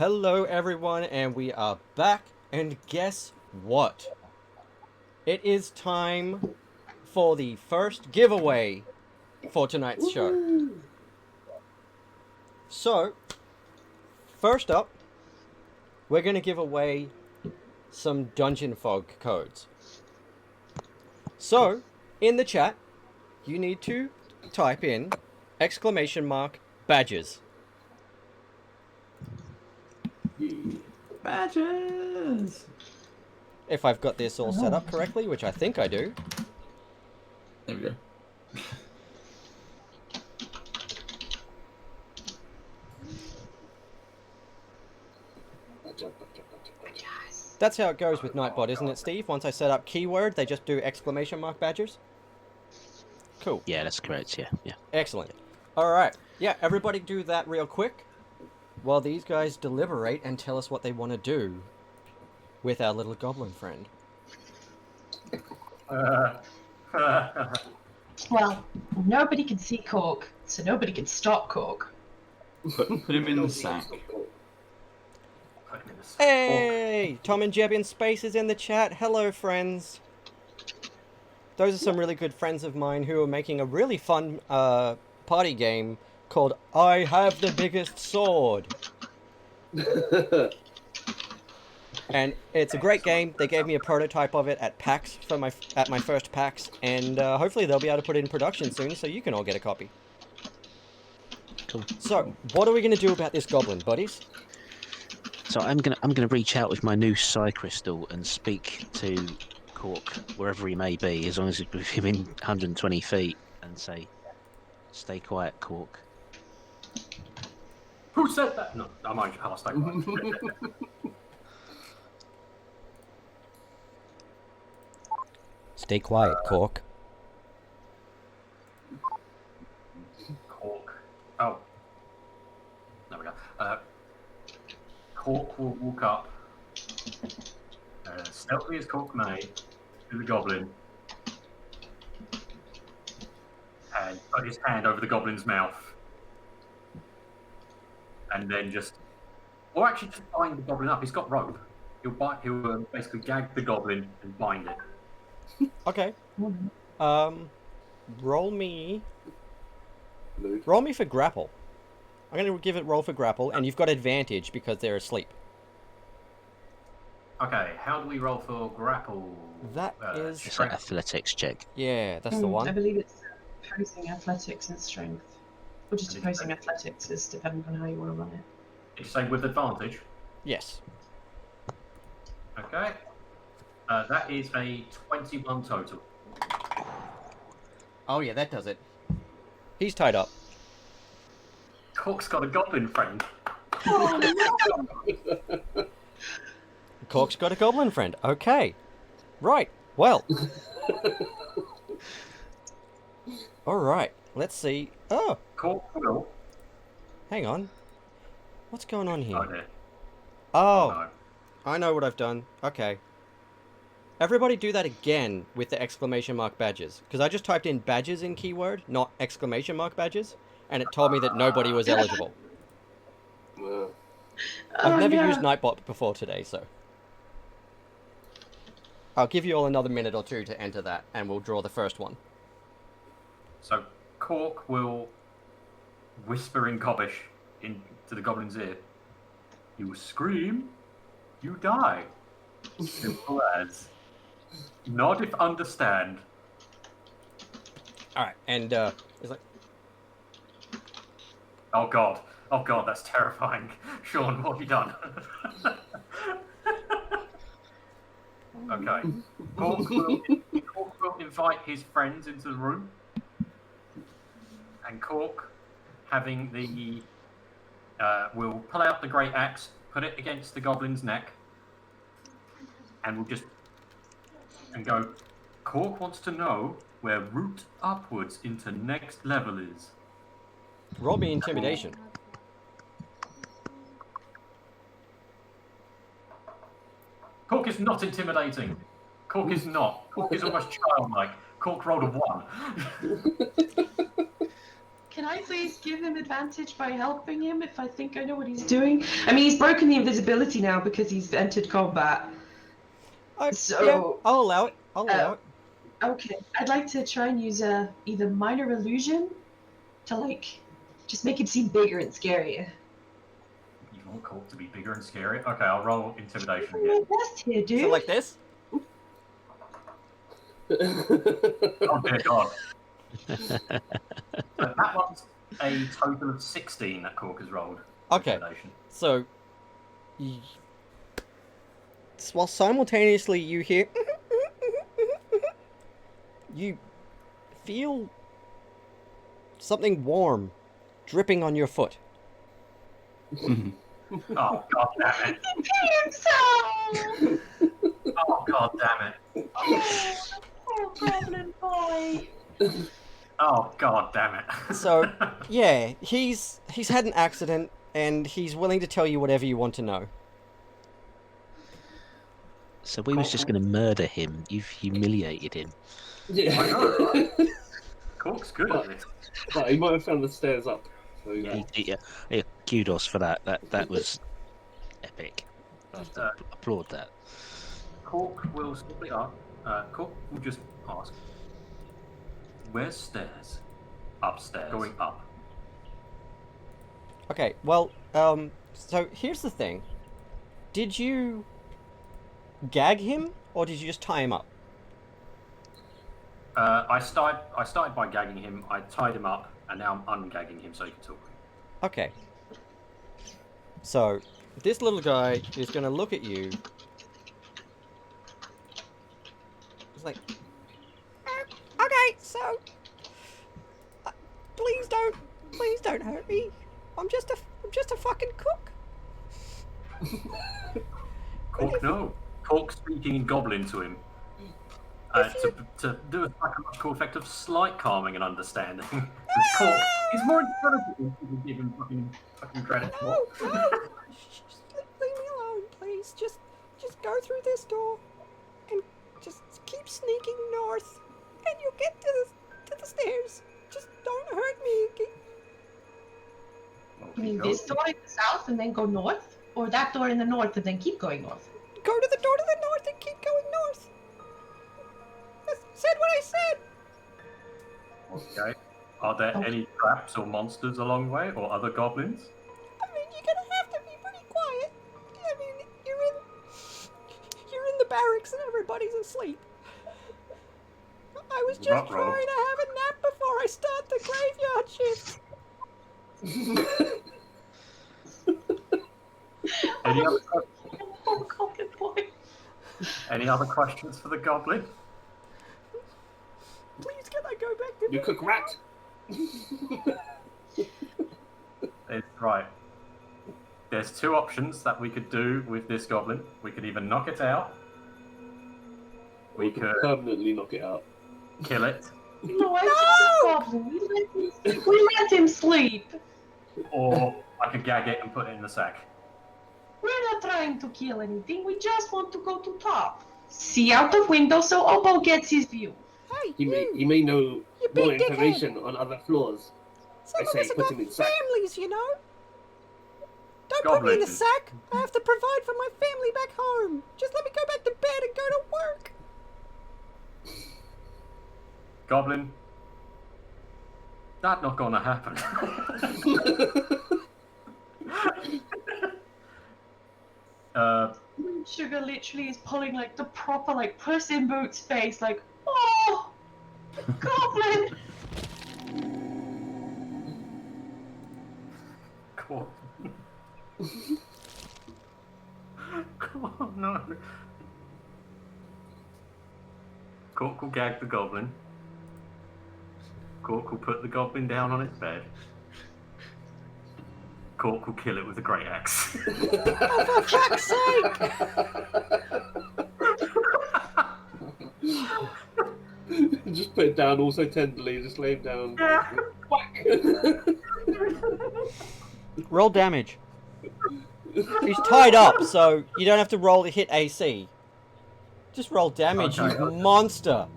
Hello everyone, and we are back, and guess what? It is time for the first giveaway for tonight's show. So, first up, we're going to give away some Dungeonfog codes. So, in the chat, you need to type in !badges. Badges! If I've got this all set up correctly, which I think I do. There we go. That's how it goes with Nightbot, isn't it, Steve? Once I set up keyword, they just do ! badges. Cool. Yeah, that's correct. Yeah. Excellent. All right. Yeah, everybody do that real quick while these guys deliberate and tell us what they want to do with our little goblin friend. Well, nobody can see Cork, so nobody can stop Cork. Put him in the sack. Hey! Tom and Jeb in Space is in the chat. Hello, friends. Those are some really good friends of mine who are making a really fun party game called I Have the Biggest Sword. And it's a great game. They gave me a prototype of it at PAX at my first PAX, and hopefully they'll be able to put it in production soon, so you can all get a copy. Cool. So, what are we going to do about this goblin, buddies? So I'm gonna reach out with my new psi crystal and speak to Cork wherever he may be, as long as it's within 120 feet, and say, "Stay quiet, Cork." Who said that? No, I might pass that one. Stay quiet, Cork. Cork. Oh. There we go. Cork will walk up, stealthily as Cork may, to the goblin, and put his hand over the goblin's mouth. And then just bind the goblin up. He's got rope. He'll basically gag the goblin and bind it. Okay. Roll me for grapple. I'm going to give it roll for grapple, and you've got advantage because they're asleep. Okay, how do we roll for grapple? That is... It's an athletics check. Yeah, that's the one. I believe it's opposing athletics and strength. Or just opposing athletics is depending on how you want to run it. Did you say with advantage? Yes. Okay. That is a 21 total. Oh yeah, that does it. He's tied up. Cork's got a goblin friend. Cork's got a goblin friend. Okay. Right. Well. Alright. Let's see. Oh. Cork will. Hang on. What's going on here? Oh, dear. Oh. No. I know what I've done. Okay. Everybody do that again with the ! badges. Because I just typed in badges in keyword, not ! badges. And it told me that nobody was eligible. I've never used Nightbot before today, so... I'll give you all another minute or two to enter that, and we'll draw the first one. So Cork will whisper in Cobbish into the goblin's ear. You scream, you die. Simple as. Nod if understand. Alright, and it's like... Oh god, that's terrifying. Shaun, what have you done? Okay. Cork will invite his friends into the room. And Cork, having the... will pull out the great axe, put it against the goblin's neck, and we'll just... and go, Cork wants to know where route upwards into next level is. Roll me intimidation. Cork is not intimidating. Cork is not. Cork is almost childlike. Cork rolled a 1. Can I please give him advantage by helping him if I think I know what he's doing? I mean, he's broken the invisibility now because he's entered combat. So- yeah, I'll allow it. I'll allow it. Okay, I'd like to try and use either minor illusion to like just make him seem bigger and scarier. You want Cork to be bigger and scarier? Okay, I'll roll intimidation I'm my again. best here, dude. So like this. Oh dear God. So that one's a total of 16 that Cork has rolled. Okay. Intimidation. So, while simultaneously you hear, you feel something warm dripping on your foot. Oh God damn it! Pizza! Oh God damn it! Oh, goblin boy. Oh God damn it! So, yeah, he's had an accident and he's willing to tell you whatever you want to know. So we was just going to murder him. You've humiliated him. I Yeah. know, right? Cork's good at this. But he might have found the stairs up. So, Yeah. Yeah, kudos for that. That was epic. I applaud that. Cork will simply ask. Cork will just ask, "Where's stairs?" Upstairs. Going up. Okay, well, so here's the thing. Did you gag him or did you just tie him up? I started by gagging him. I tied him up, and now I'm ungagging him so he can talk. Okay. So, this little guy is going to look at you. It's like, okay, so, please don't hurt me. I'm just a fucking cook. Cork, no. Cork speaking in Goblin to him. To do a psychological effect of slight calming and understanding. Cork, he's more intelligent than people give him fucking credit for. No, just leave me alone, please. Just go through this door, and just keep sneaking north, and you'll get to the stairs. Just don't hurt me. You mean this door in the south and then go north? Or that door in the north and then keep going north? Go to the door to the north and keep going north. I said what I said. Okay. Are there any traps or monsters along the way, or other goblins? I mean, you're gonna have to be pretty quiet. I mean, you're in the barracks and everybody's asleep. I was just Ruh-roh. trying to have a nap before I start the graveyard shift. Any other Oh, goblin boy. any other questions for the goblin? Please, can I go back to You cook rat? It's right. There's two options that we could do with this goblin. We could either knock it out. We could Permanently knock it out. kill it. No, I goblin. We let him sleep. Or I could gag it and put it in the sack. We're not trying to kill anything. We just want to go to top. See out the window so Obo gets his view. Hey, He may know you more big dickhead. information on other floors. Some I of say us have put got him in sack. families, you know. Don't put me in the Goblins. sack. I have to provide for my family back home. Just let me go back to bed and go to work. Goblin. That's not gonna happen. Sugar literally is pulling like the proper like Puss in Boots face, like, oh, goblin. Cool. Oh no. Cork will gag the goblin. Cork will put the goblin down on its bed. Cork will kill it with a great axe. Oh, for fuck's sake! Just put it down also tenderly, just lay him down. Whack! Roll damage. He's tied up, so you don't have to roll to hit AC. Just roll damage, Okay. you monster.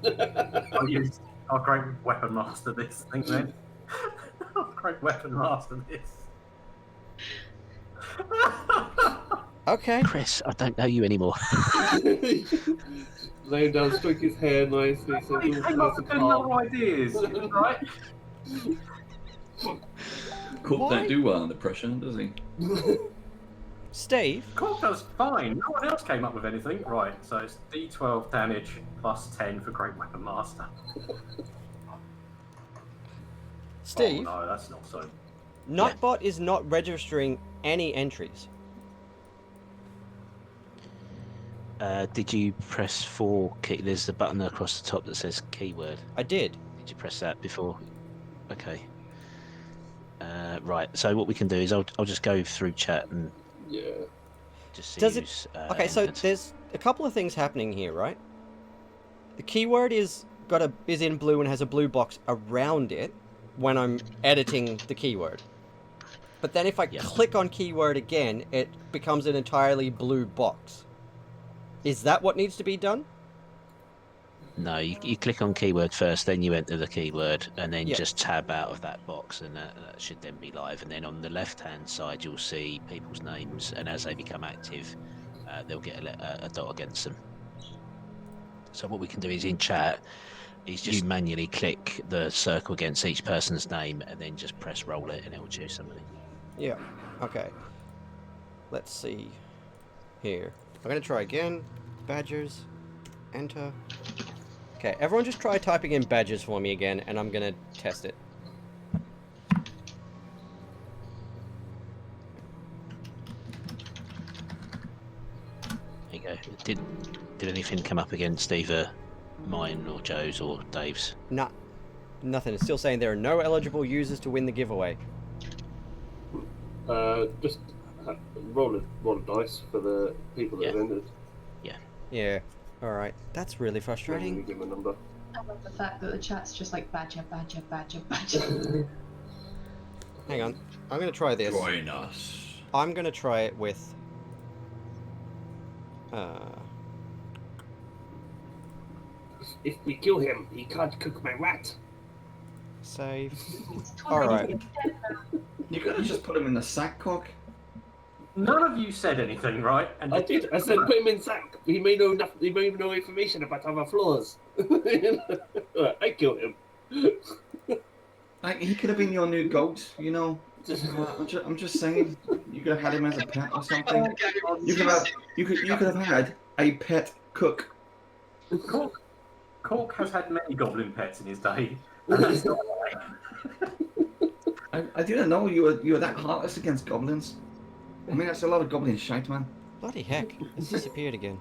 I'll use our great weapon master this thing then. Great weapon master this. Okay. Chris, I don't know you anymore. Lay him down, stroke his hair nicely, so He he's all came nice up with and good calm. little ideas, right? Cork Why? don't do well under pressure, does he? Steve, Cork does fine. No one else came up with anything. Right, so it's D12 damage plus 10 for Great Weapon Master. Steve, Oh, no, that's not so. Nightbot is not registering any entries. Did you press 4 key? There's the button across the top that says keyword. I did. Did you press that before? Okay. Right. So what we can do is I'll just go through chat and Yeah. just Does use. Okay, so input. there's a couple of things happening here, right? The keyword is in blue and has a blue box around it when I'm editing the keyword. But then if I Yeah. click on keyword again, it becomes an entirely blue box. Is that what needs to be done? No, you click on keyword first, then you enter the keyword, and then Yeah. just tab out of that box, and that should then be live. And then on the left-hand side, you'll see people's names, and as they become active, they'll get a dot against them. So what we can do is in chat, is just manually click the circle against each person's name, and then just press roll it, and it will choose somebody. Yeah. Okay. Let's see here. I'm going to try again. Badgers. Enter. Okay, everyone just try typing in badgers for me again, and I'm going to test it. There you go. Did anything come up against either mine or Joe's or Dave's? Nah. Nothing. It's still saying there are no eligible users to win the giveaway. Just roll a dice for the people that have entered. Yeah. Alright. That's really You frustrating. give them a number. I love the fact that the chat's just like badger, badger, badger, badger. Hang on. I'm going to try this. Join us. I'm going to try it with... If we kill him, he can't cook my rat. Save. It's Alright. You could have just put him in the sack, Cork. None of you said anything, right? And I did. I said put him in sack. He may know nothing. He may know information about our flaws. I killed him. Like, he could have been your new goat, you know. I'm just saying, you could have had him as a pet or something. You could have had a pet cook. Cork has had many goblin pets in his day. And that's not why. I didn't know you were that heartless against goblins. I mean, that's a lot of goblin shite, man. Bloody heck. It's disappeared again.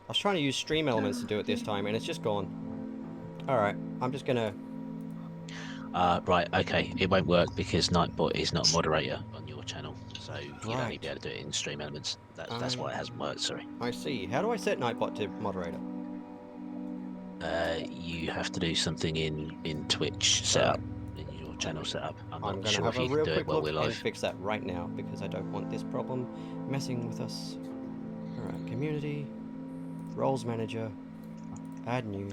I was trying to use stream elements to do it this time, and it's just gone. Alright, I'm just gonna... Right, okay. It won't work because Nightbot is not a moderator on your channel, so you'll only Right. be able to do it in stream elements. That's why it hasn't worked, sorry. I see. How do I set Nightbot to moderator? You have to do something in Twitch setup, in your channel setup. I'm I'm not gonna sure have if a you can real do it quick while look we're and live. fix that right now, because I don't want this problem messing with us. Alright, community, roles manager, add new,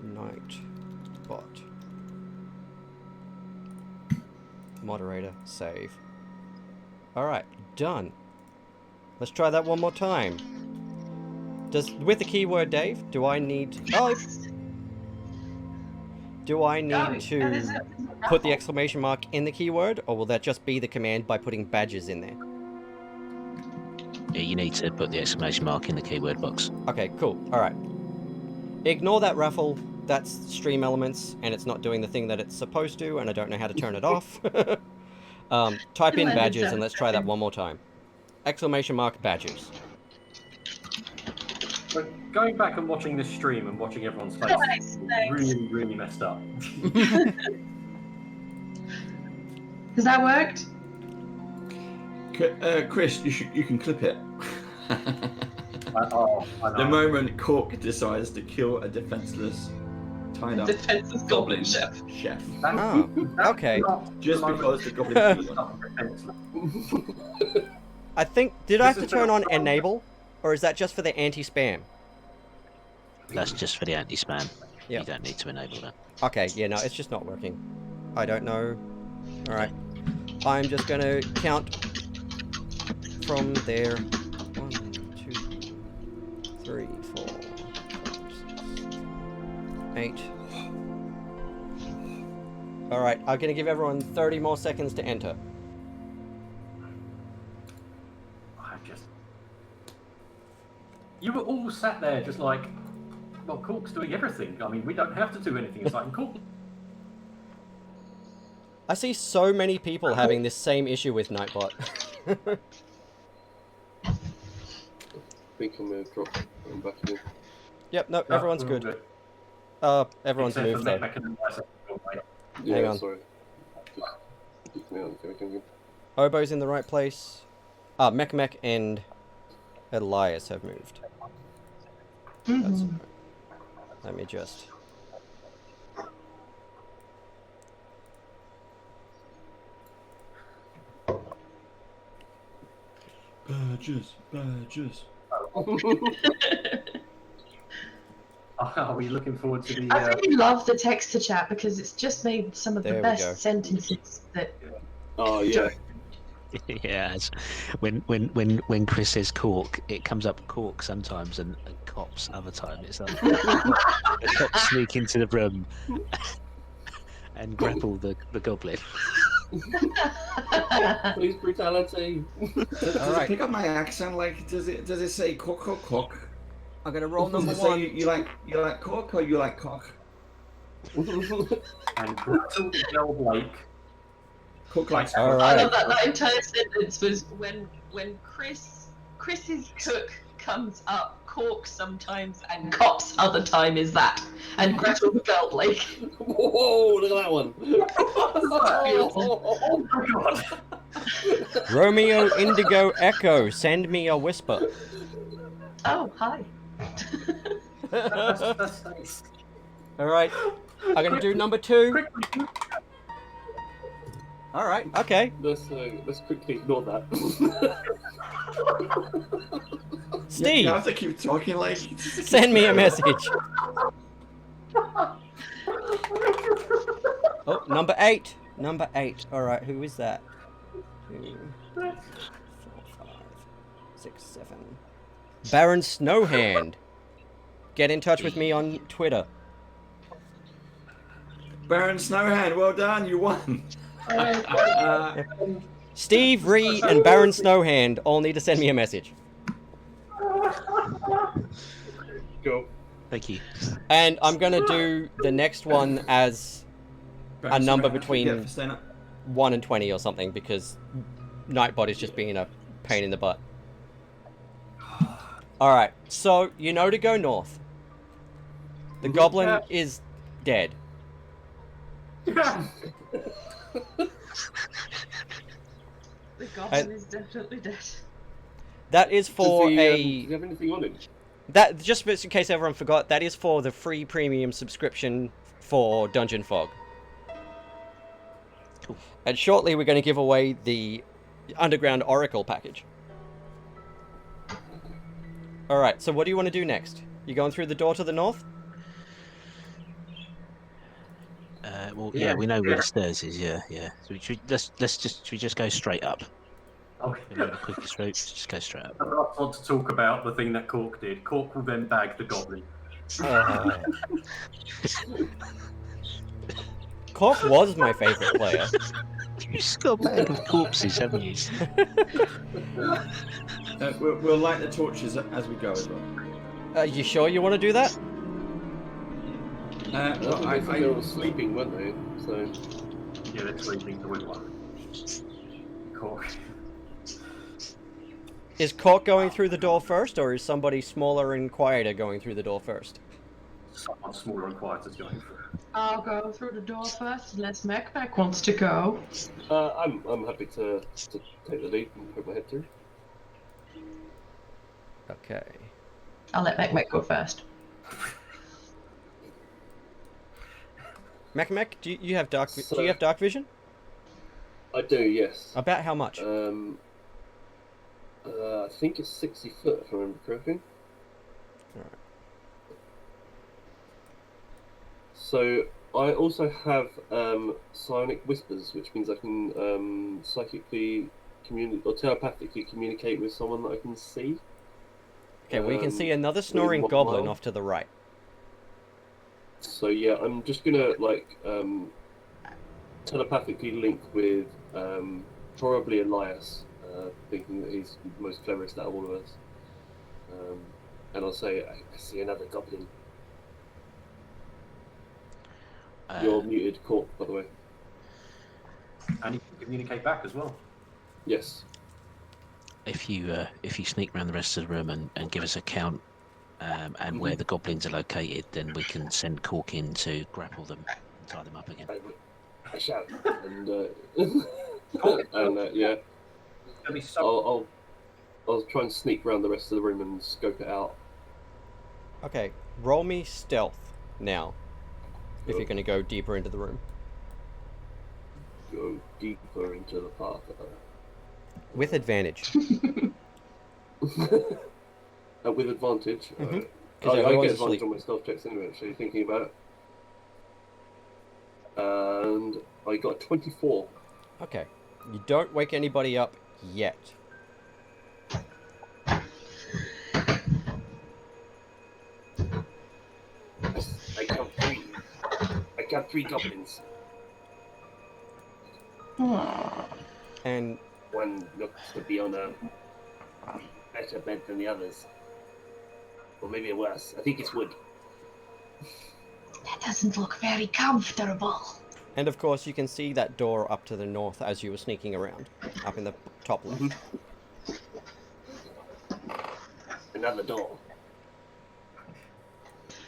Nightbot, moderator, save. Alright, done. Let's try that one more time. With the keyword, Dave, do I need... Oh! Do I need to put the exclamation mark in the keyword, or will that just be the command by putting badges in there? Yeah, you need to put the exclamation mark in the keyword box. Okay, cool. Alright. Ignore that raffle. That's stream elements, and it's not doing the thing that it's supposed to, and I don't know how to turn it off. Type in badges, and let's try that one more time. Exclamation mark badges. But going back and watching this stream and watching everyone's face, really, really messed up. Has that worked? Chris, you can clip it. I know. The moment Cork decides to kill a defenseless, tied up Defenseless goblin chef. chef, Oh, okay. just because the goblin. I think... Did I have to turn on enable? Or is that just for the anti-spam? That's just for the anti-spam. Yeah. You don't need to enable that. Okay, yeah, no, it's just not working. I don't know. Alright. I'm just gonna count from there. 1, 2, 3, 4, 5, 6, 8. Alright, I'm gonna give everyone 30 more seconds to enter. You were all sat there just like, well, Cork's doing everything. I mean, we don't have to do anything. It's like, Cork. I see so many people having this same issue with Nightbot. I think I'm going to drop. I'm back in. Yep, no, everyone's we're all good. Everyone's Except moved for though. Mech and Isaac. Yeah, Hang on. sorry. Just me on everything. Obo's in the right place. Mech and Elias have moved. That's right. Let me just... Badges, badges. Are we looking forward to the... I really love the text to chat because it's just made some of There the we go. best sentences that. Oh, yeah. Yeah, when Chris says cork, it comes up cork sometimes and cops other time. It's like the cops sneak into the room and grapple the goblin. Police brutality. Does Alright. it pick up my accent? Like, does it say cock, cock, cock? I'm gonna roll Does number it say 1. you like cock or you like cock? And Gretel Bell Blake. Cook likes All cock. right. I love that entire sentence was when Chris's cook comes up, Cork sometimes and Cops other time is that, and Gretel the Girl Blake. Whoa, look at that one. Oh my god! Romeo Indigo Echo, send me a whisper. Oh hi. That's nice. Alright, I'm gonna do number 2. Quickly. Alright, okay. Let's quickly ignore that. Steve, You have to keep talking like. send me a message. Oh, number 8. Number 8. Alright, who is that? 2, 4, 5, 6, 7. Baron Snowhand. Get in touch with me on Twitter. Baron Snowhand, well done, you won. Steve, Ree, and Baron Snowhand all need to send me a message. Go. Thank you. And I'm gonna do the next one as Baron number Snowhand, between- yeah, for staying up. 1 and 20 or something, because Nightbot is just being a pain in the butt. Alright, so you know to go north. The goblin is dead. Yeah. The goblin is definitely dead. That is for Does he, a... does he have anything on him? That, just in case everyone forgot, that is for the free premium subscription for Dungeonfog. Cool. And shortly we're going to give away the Underground Oracle package. Alright, so what do you want to do next? You going through the door to the north? Well, yeah, we know where the stairs is. Yeah. So should we just go straight up? Okay. You know, the quickest route, just go straight up. I want to talk about the thing that Cork did. Cork will then bag the goblin. Cork was my favourite player. You just got a bag of corpses, haven't you? We'll light the torches as we go as well. You sure you want to do that? Well, I think they were all sleeping, weren't they? So. Yeah, they're sleeping, so we won. Cork. Is Cork going through the door first, or is somebody smaller and quieter going through the door first? Someone smaller and quiet is going through. I'll go through the door first unless Mech wants to go. I'm happy to take the lead and put my head through. Okay. I'll let Mech go first. Mech, do you have dark vision? I do, yes. About how much? I think it's 60 foot, if I remember correctly. Alright. So I also have psionic whispers, which means I can psychically communicate or telepathically communicate with someone that I can see. Okay, we can see another snoring within 1 goblin mile. off to the right. So yeah, I'm just gonna like telepathically link with probably Elias, thinking that he's the most cleverest out of all of us. And I'll say, I see another goblin. You're muted, Cork, by the way. And you can communicate back as well. Yes. If you sneak around the rest of the room and give us a count and where the goblins are located, then we can send Cork in to grapple them and tie them up again. I shall. And and yeah, It'll be so I'll try and sneak around the rest of the room and scope it out. Okay, roll me stealth now. If you're going to go deeper into the room. Go deeper into the path. With advantage. With advantage. Mhm. I 'Cause get everyone's advantage asleep. on my stealth checks anyway, actually, thinking about it. And I got 24. Okay. You don't wake anybody up yet. I count 3. I count 3 goblins. And One looks to be on a better bed than the others. Or maybe worse. I think it's wood. That doesn't look very comfortable. and of course you can see that door up to the north as you were sneaking around. Up in the top left. Another door.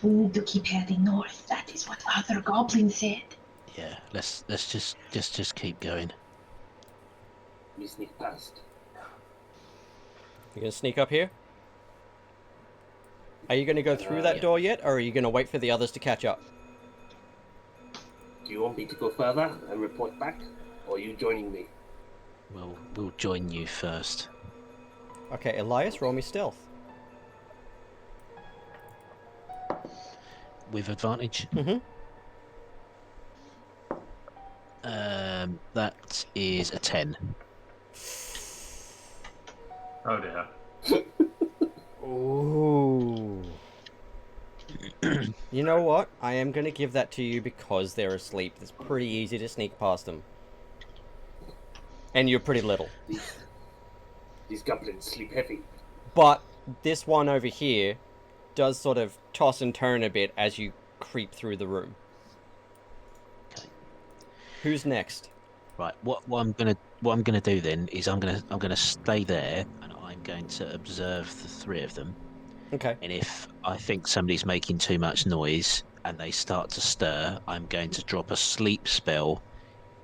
We need to keep heading north. That is what other goblins said. Yeah, let's just keep going. We sneak past. You gonna sneak up here? Are you gonna go through that yeah. door yet, or are you gonna wait for the others to catch up? Do you want me to go further and report back? Or are you joining me? We'll join you first. Okay, Elias, roll me stealth. With advantage. Mm-hmm. That is a 10. Oh dear. Ooh. You know what? I am going to give that to you because they're asleep. It's pretty easy to sneak past them. And you're pretty little. These goblins sleep heavy. But this one over here does sort of toss and turn a bit as you creep through the room. Okay. Who's next? Right. What I'm gonna do then is I'm gonna stay there and I'm going to observe the 3 of them. Okay. And if I think somebody's making too much noise and they start to stir, I'm going to drop a sleep spell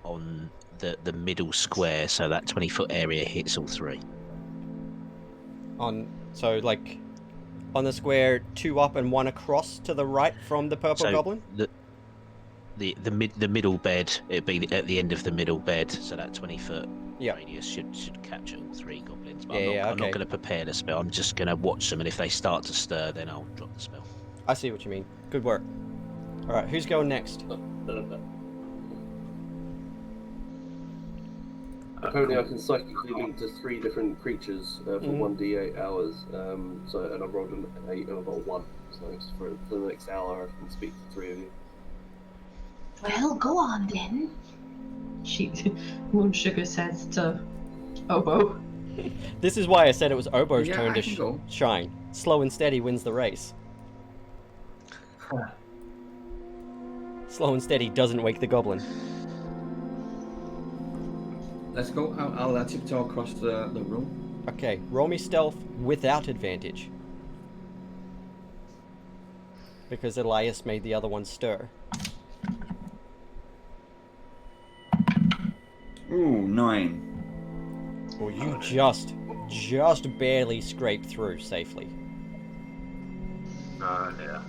on the middle square so that 20-foot area hits all 3. So like on the square, 2 up and 1 across to the right from the purple goblin? The middle bed, it'd be at the end of the middle bed, so that 20-foot Yeah. radius should capture all 3 goblins. But Yeah, I'm not okay. going to prepare the spell. I'm just going to watch them, and if they start to stir, then I'll drop the spell. I see what you mean. Good work. Alright, who's going next? Apparently I can psychically link to 3 different creatures for 1d8 hours. And I rolled an 8 and I rolled 1. So it's for the next hour I can speak to 3 of you. Well, go on then. Moon Sugar says to Oboe. This is why I said it was Oboe's Yeah, turn I to can go. shine. Slow and steady wins the race. Slow and steady doesn't wake the goblin. Let's go. I'll tiptoe across the room. Okay, roll me stealth without advantage. Because Elias made the other one stir. Ooh, 9. Well, you just barely scraped through safely. Oh dear.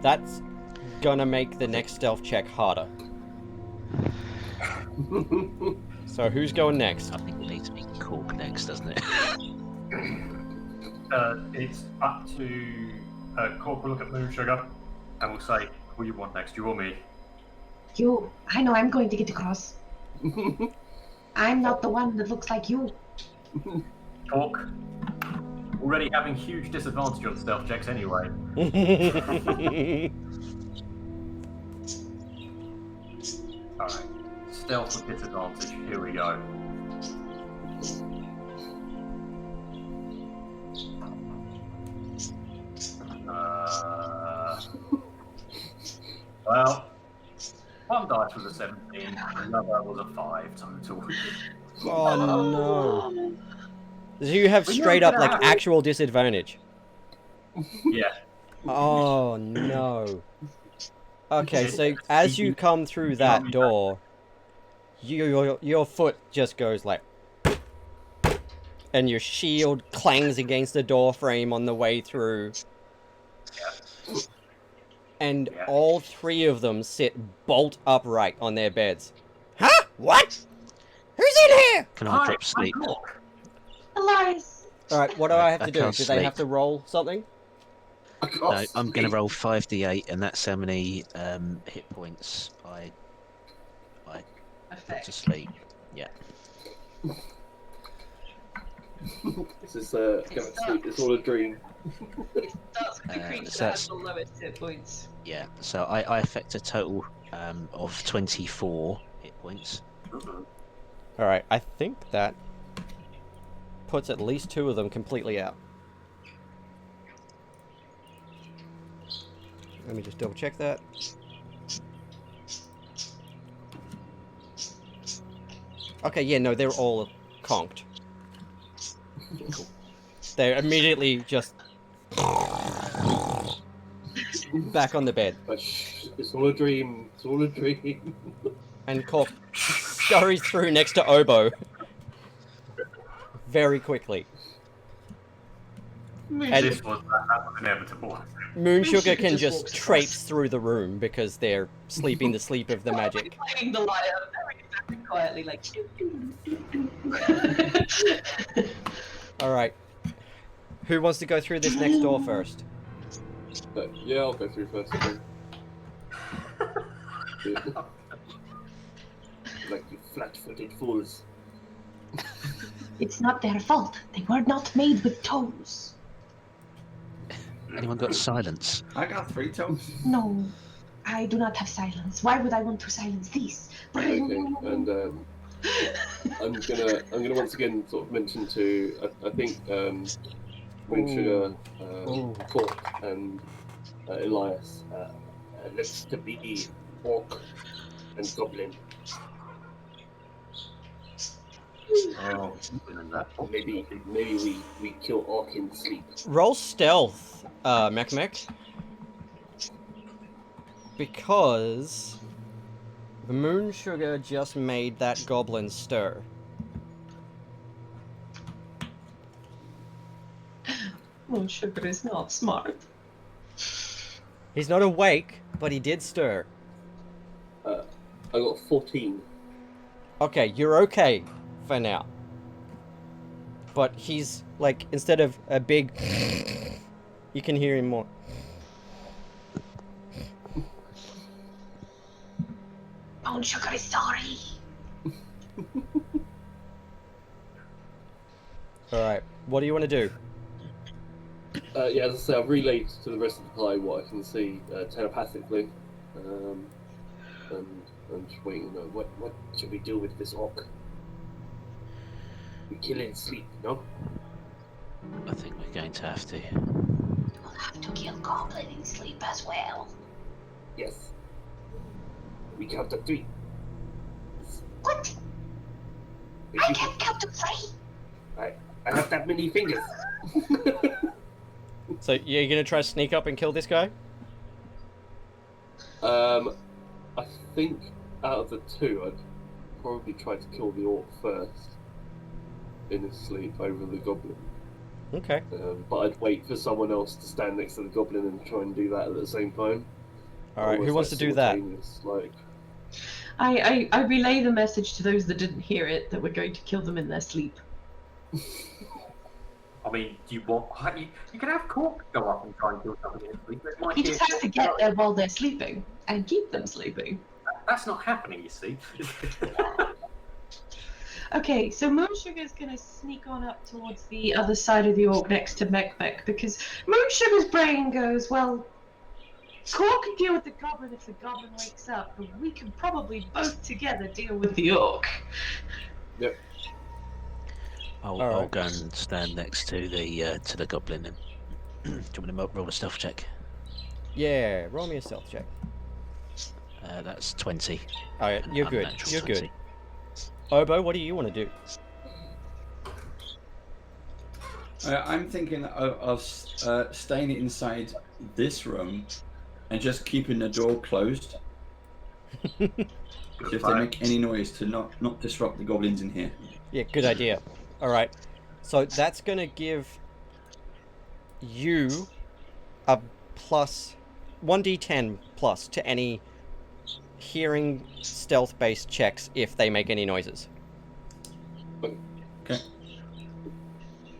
That's gonna make the next stealth check harder. So who's going next? I think it needs to be next, doesn't it? It's up to Cork will look at Moon Sugar and we'll say, who you want next, you or me? You. I know I'm going to get across. I'm not the one that looks like you. Cork, already having huge disadvantage on stealth checks anyway. Alright, stealth with disadvantage, here we go. Well, one dice was a 17, another was a 5 total. Oh no. So you have straight up like actual disadvantage. Yeah. Oh no. Okay, so as you come through that door, your foot just goes like, and your shield clangs against the door frame on the way through. Yeah. And all three of them sit bolt upright on their beds. Huh? What? Who's in here? Can I drop sleep? Elias. Alright, what do I have to do? can't Do they have sleep. to roll something? No, I'm going to roll 5d8, and that's how many hit points I put to sleep. Yeah. This is go to sleep. It's all a dream. It starts with the creature so that that's- has the lowest hit points. Yeah. So I affect a total of 24 hit points. Alright, I think that puts at least 2 of them completely out. Let me just double check that. Okay, yeah, no, they're all conked. They're immediately just back on the bed. It's all a dream. It's all a dream. And Cork scurries through next to Oboe very quickly. This was inevitable. Moon Sugar can just traipse through the room because they're sleeping the sleep of the magic. Playing the lyre very quietly, like. Alright. Who wants to go through this next door first? Yeah, I'll go through first. Okay. Like you flat-footed fools. It's not their fault. They were not made with toes. Anyone got silence? I got 3 toes. No, I do not have silence. Why would I want to silence these? Okay, and I'm gonna once again sort of mention to I think Moon Sugar, Cork, and Elias. Let's to be orc and goblin. Oh, Maybe we kill orc in sleep. Roll stealth, Mech. Because the Moon Sugar just made that goblin stir. Moon Sugar is not smart. He's not awake, but he did stir. I got 14. Okay, you're okay for now. But he's, like, instead of a big... you can hear him more. Moon Sugar is sorry. Alright, what do you want to do? Yeah, as I say, I've relayed to the rest of the party what I can see telepathically, and just waiting. What should we do with this orc? We kill it in sleep, no? I think we're going to have to. We'll have to kill Goblin in sleep as well. Yes. We count to 3. What? If I you- can't count to 3. I have that many fingers. So you're gonna try to sneak up and kill this guy? I think out of the 2, I'd probably try to kill the orc first in his sleep over the goblin. Okay. But I'd wait for someone else to stand next to the goblin and try and do that at the same time. Alright, who Almost wants like to do that? simultaneous, Like, I relay the message to those that didn't hear it that we're going to kill them in their sleep. I mean, do you want? You can have Cork go up and try and kill somebody in sleep. It might He be just has to get there while they're sleeping and keep them sleeping. That's not happening, you see. Okay, so Moonsugar's gonna sneak on up towards the other side of the orc next to Mekmek because Moonsugar's brain goes, well, Cork can deal with the goblin if the goblin wakes up, but we can probably both together deal with the orc. Yep. I'll Alright. go and stand next to the goblin. And do you want me to roll a stealth check? Yeah, roll me a stealth check. That's 20. Oh, yeah, you're good. Unnatural You're 20. good. Obo, what do you want to do? I'm thinking of staying inside this room and just keeping the door closed. If they make any noise, to not disrupt the goblins in here. Yeah, good idea. All right. So that's going to give you a plus 1d10 plus to any hearing stealth-based checks if they make any noises. Okay.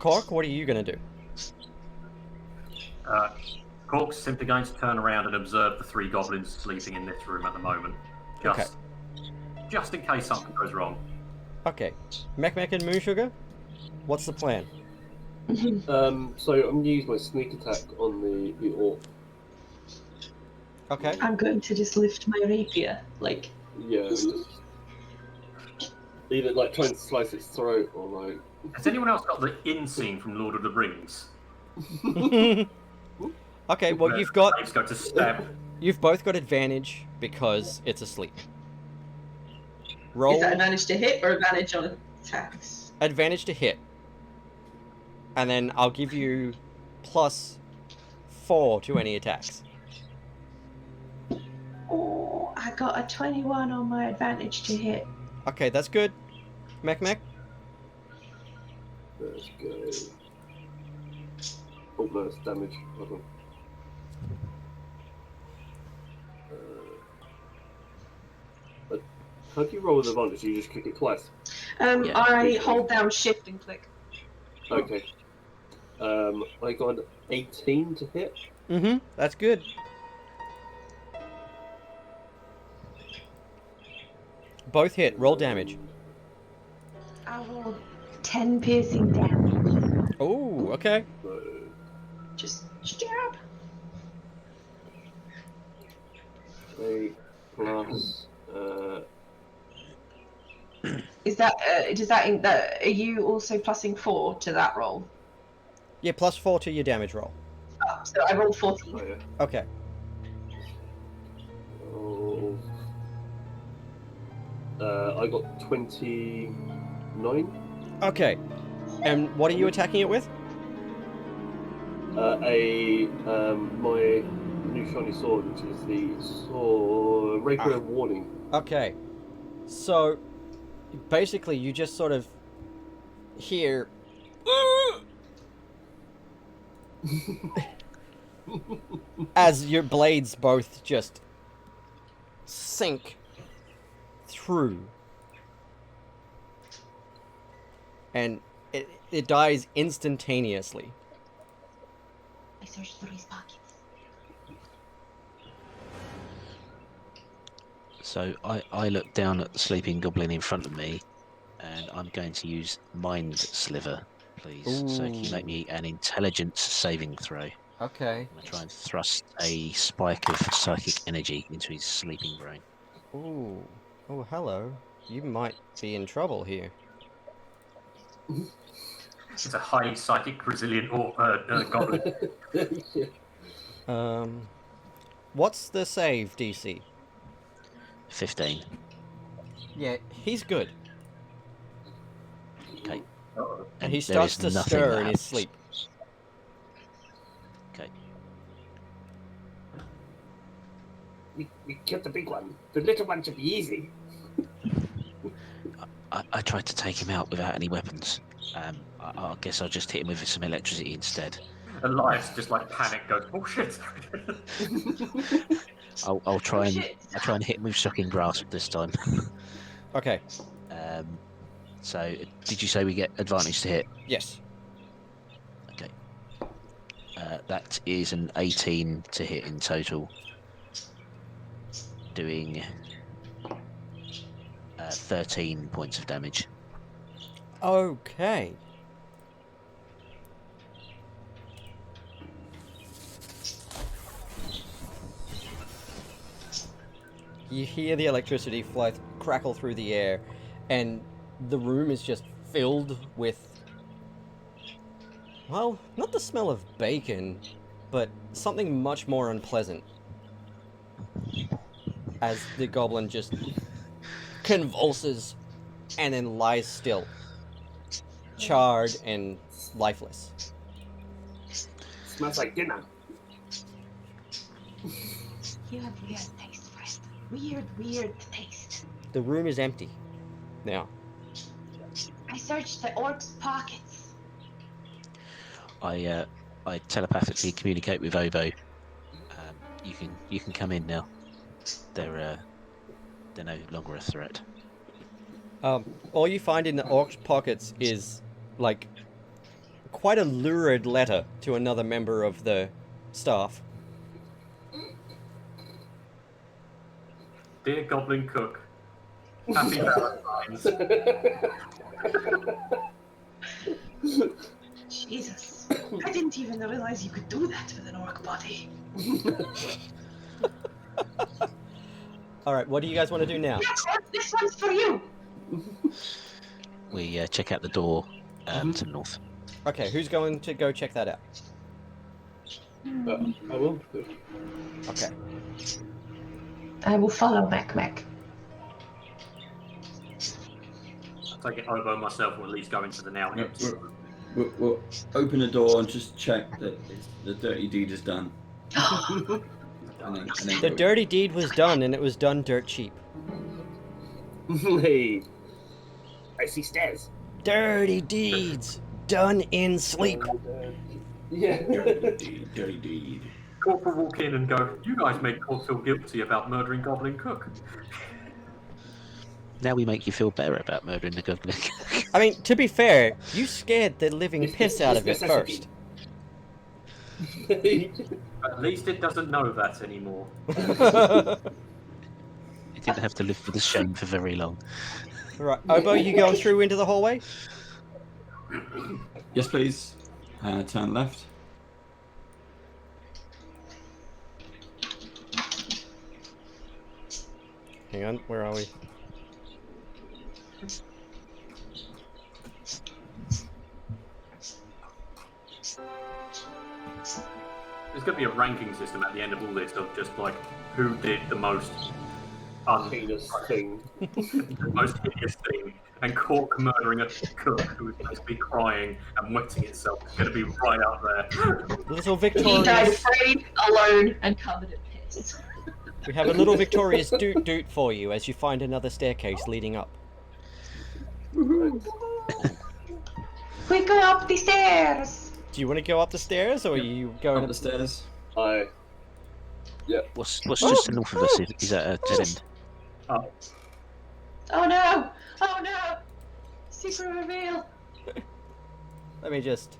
Cork, what are you going to do? Cork's simply going to turn around and observe the 3 goblins sleeping in this room at the moment. Just in case something goes wrong. Okay. Mekmek and Moonsugar, what's the plan? So I'm going to use my sneak attack on the orc. Okay. I'm going to just lift my rapier, like. Yeah, just either like trying to slice its throat or like. Has anyone else got the in scene from Lord of the Rings? Okay, well Where you've got Snape's got to stab. you've both got advantage because it's asleep. Roll Is that advantage to hit or advantage on attacks? advantage to hit. And then I'll give you plus 4 to any attacks. Oh, I got a 21 on my advantage to hit. Okay, that's good. Mekmek? Let's go. Oh no, it's damage. Hold on. How do you roll with advantage? You just click it twice. Yeah. I hold down shift and click. Okay. I got an 18 to hit. Mm-hmm, that's good. Both hit. Roll damage. I rolled 10 piercing damage. Oh, okay. So, Just stab. 8 plus. Is that are you also plussing 4 to that roll? Yeah, plus 4 to your damage roll. Oh, so I rolled 14. Oh yeah. Okay. Oh. I got 29. Okay. And what are you attacking it with? My new shiny sword, which is the sword Rapier of Warning. Okay. So, basically, you just sort of hear... as your blades both just sink through. And it dies instantaneously. I searched through his pockets. So I look down at the sleeping goblin in front of me, and I'm going to use Mind Sliver, please. So can you make me an intelligence saving throw? Okay. I'm going to try and thrust a spike of psychic energy into his sleeping brain. Ooh. Oh, hello. You might be in trouble here. It's a highly psychic, resilient goblin. Yeah. What's the save DC? 15. Yeah, he's good. Okay. And he there starts is to nothing stir that in his happens. sleep. Okay. We killed the big one. The little one should be easy. I tried to take him out without any weapons. I guess I'll just hit him with some electricity instead. Elias just like panic goes, oh shit! I'll try and shit. hit him with shocking grasp this time. Okay. So, did you say we get advantage to hit? Yes. Okay. That is an 18 to hit in total, doing 13 points of damage. Okay. You hear the electricity crackle through the air, and the room is just filled with, well, not the smell of bacon, but something much more unpleasant. As the goblin just convulses and then lies still, charred and lifeless. Smells like dinner. You have weird taste, friend. Weird taste. The room is empty now. I searched the orc's pockets. I telepathically communicate with Obo. You can come in now. They're no longer a threat. All you find in the orc's pockets is, like, quite a lurid letter to another member of the staff. Dear Goblin Cook, happy Valentine's. Jesus. I didn't even realize you could do that with an orc body. Alright, what do you guys want to do now? Yes, this one's for you. We check out the door to the north. Okay, who's going to go check that out? I will. Okay. I will follow Mac. I'll take it over myself, or at least go into the now. We'll open the door and just check that the dirty deed is done. And then The go. dirty deed was done, and it was done dirt cheap. Hey, I see stairs. Dirty deeds done in sleep. Yeah. Dirty deed. Corp will walk in and go, you guys made Corp feel guilty about murdering Goblin Cook. Now we make you feel better about murdering the goblin. I mean, to be fair, you scared the living piss out of it first. At least it doesn't know that anymore. You didn't have to live with the shame for very long. Right, Obo, you going through into the hallway? Yes, please. Turn left. Hang on, where are we? There's going to be a ranking system at the end of all this of just like who did the most Heinous thing. the most hideous thing, and Cork murdering a cook who was basically crying and wetting itself is going to be right up there. Little He died Victorious. afraid, alone, and covered in piss. We have a little Victorious doot doot for you as you find another staircase leading up. We go up the stairs. Do you want to go up the stairs, or are you going Up the stairs. What's just to the north of us? Is that a dead end? Oh no! Oh no! Secret reveal. Let me just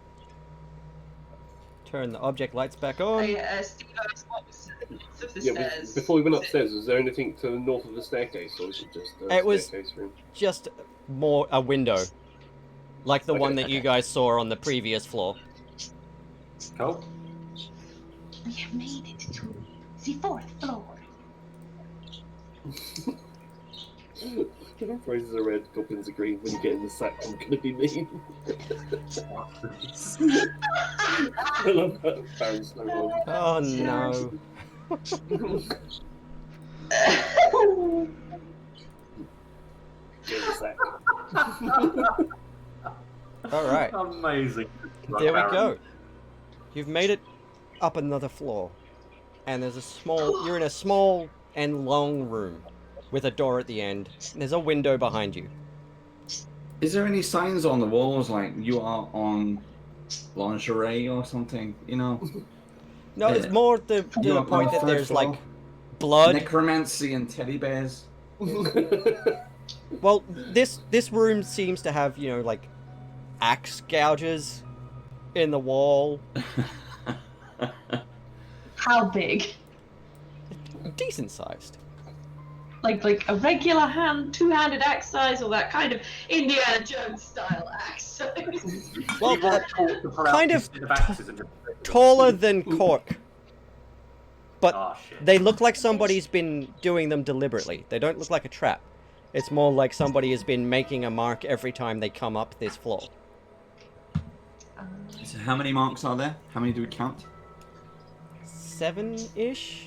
turn the object lights back on. Steve asked what was of the Yeah, stairs. before we went upstairs, was there anything to the north of the staircase, or was it just It was- staircase room? Just more a window, like the Okay, one that you okay. guys saw on the previous floor. Cool. We have made it to the 4th floor. Roses are red, goblins are green. When you get in the sack, I'm gonna be mean. I love that. Baron Snowball. Oh no. Get in the sack. Alright, Amazing. there we go. You've made it up another floor. And there's a small, you're in a small and long room with a door at the end. And there's a window behind you. Is there any signs on the walls like you are on lingerie or something? You know, No, it's more the you are point on that third there's floor. like blood. Necromancy and teddy bears. Well, this room seems to have, you know, like axe gouges in the wall. How big? Decent sized. Like a regular two-handed axe size, or that kind of Indiana Jones style axe size? Well, You want Cork to pull out kind his of set of axes and just taller than Cork. But Oh shit. they look like somebody's been doing them deliberately. They don't look like a trap. It's more like somebody has been making a mark every time they come up this floor. So how many marks are there? How many do we count? 7-ish?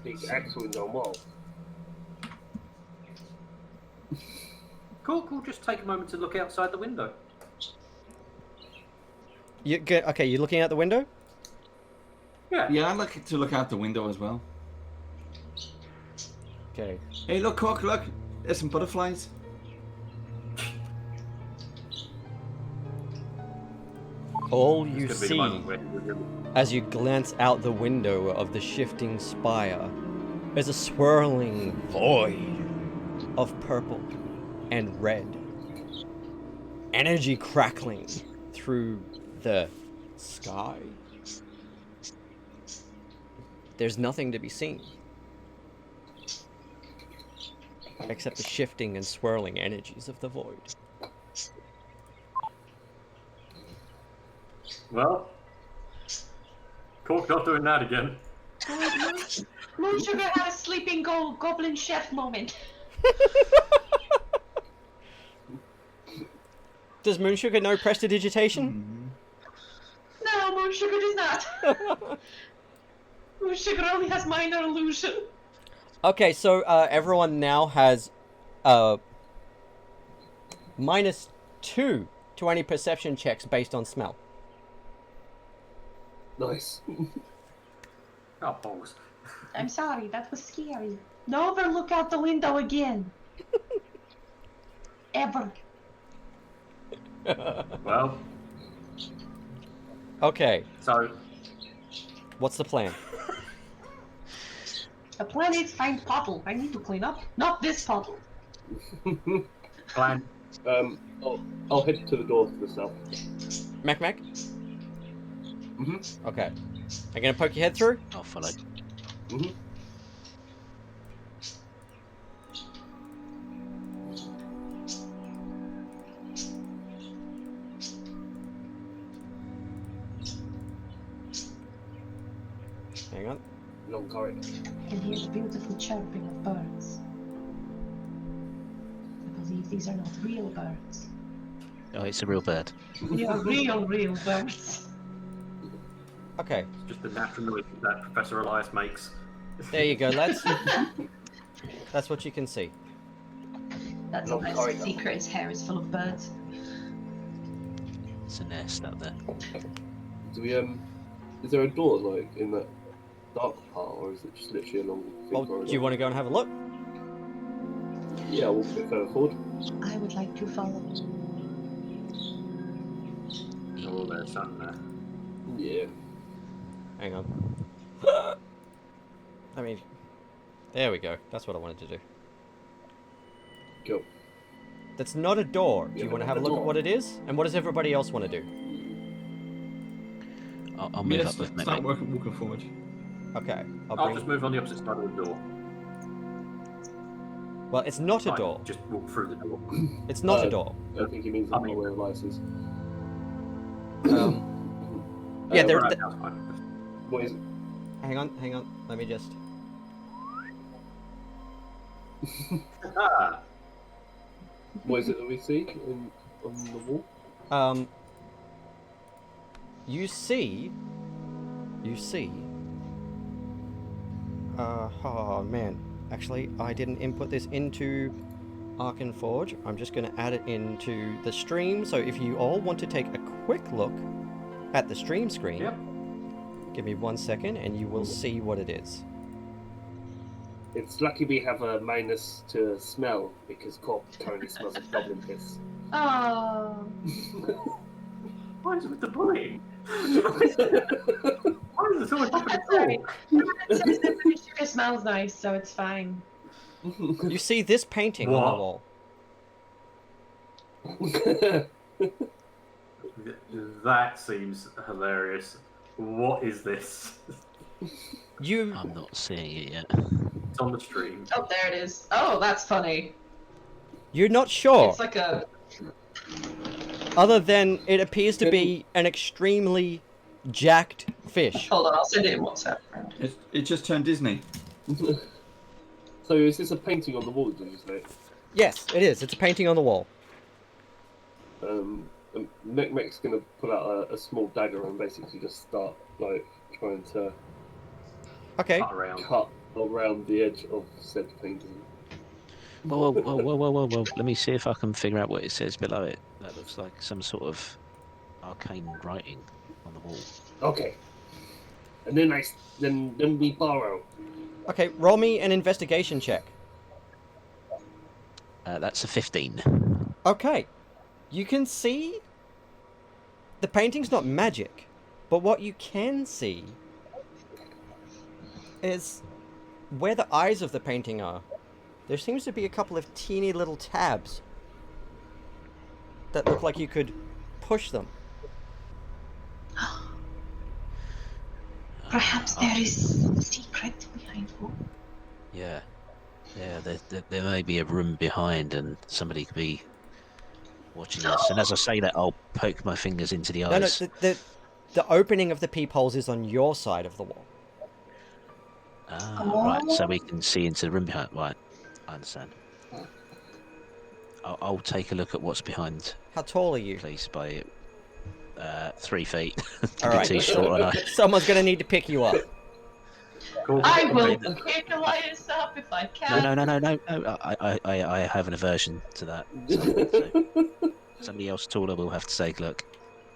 Big axe wound on wall. Cork will just take a moment to look outside the window. Okay, you're looking out the window? Yeah. Yeah, I'd like to look out the window as well. Okay. Hey, look, Cork, look. There's some butterflies. All you It's gonna be the see moment where you really- as you glance out the window of the Shifting Spire is a swirling void of purple and red. Energy crackling through the sky. There's nothing to be seen except the shifting and swirling energies of the void. Well, Cork not doing that again. Moon Sugar had a sleeping goblin chef moment. Does Moonsugar know prestidigitation? No, Moon Sugar does not. Moon Sugar only has minor illusion. Okay, so everyone now has -2 to any perception checks based on smell. Nice. Oh, balls. I'm sorry, that was scary. Never look out the window again. Ever. Well, Okay, so what's the plan? The plan is find puddle. I need to clean up. Not this puddle. plan. I'll head to the door to the south. Mac? Mhm. Okay. I'm gonna poke your head through? I'll follow. Mhm. Hang on. Long corridor. I can hear the beautiful chirping of birds. I believe these are not real birds. Oh, it's a real bird. They are real birds. Okay, It's just the natural noise that Professor Elias makes. there you go, lads. That's what you can see. That's Long a nice corridor. secret. His hair is full of birds. It's a nest up there. Do we is there a door like in that dark part, or is it just literally a long thin Well, corridor? do you want to go and have a look? Yeah, we'll walk a bit further forward. I would like to follow. Oh, there's something there. Yeah. Hang on. I mean, there we go. That's what I wanted to do. Go. That's not a door. Do you Yeah, want to have a a look at door. what it is? And what does everybody else want to do? I'll move Let's up with start Mimic. walking forward. Okay, I'll I'll bring... just move on the opposite side of the door. Well, it's not a Fine, door. Just walk through the door. It's not a Uh, door. I think he means I I'm mean- aware of license. Yeah, there... Right, that's fine. What is it? Hang on. Let me just... Ah, What is it that we see on the wall? You see... oh man. Actually, I didn't input this into Arkenforge. I'm just going to add it into the stream. So if you all want to take a quick look at the stream screen, Yep. give me 1 second and you will see what it is. It's lucky we have a minus to smell because Corp currently smells of goblin piss. Oh. what is it with the bullying? Why is it so much That's alright. It says that Moon Sugar smells nice, so it's fine. You see this painting on the wall. That seems hilarious. What is this? I'm not seeing it yet. It's on the stream. Oh, there it is. Oh, that's funny. You're not sure. It's like a... Other than it appears to be an extremely jacked fish. Hold on, I'll send it in WhatsApp. It just turned Disney. So is this a painting on the wall, did you say? Yes, it is. It's a painting on the wall. Mech's gonna pull out a small dagger and basically just start like trying to Okay. cut around the edge of said painting. Whoa. Let me see if I can figure out what it says below it. That looks like some sort of arcane writing on the wall. Okay. And then we borrow. Okay, roll me an investigation check. That's a 15. Okay. You can see the painting's not magic, but what you can see is where the eyes of the painting are. There seems to be a couple of teeny little tabs that look like you could push them. Perhaps there is a secret behind you. Yeah, there may be a room behind and somebody could be watching us. And as I say that, I'll poke my fingers into the eyes. No, the opening of the peepholes is on your side of the wall. Right, so we can see into the room behind. Right, I understand. I'll take a look at what's behind. How tall are you? Please, by 3 feet. All right. Too short, aren't I? Someone's going to need to pick you up. Cool. I will pick Elias up if I can. No. I have an aversion to that. So somebody else taller will have to take a look.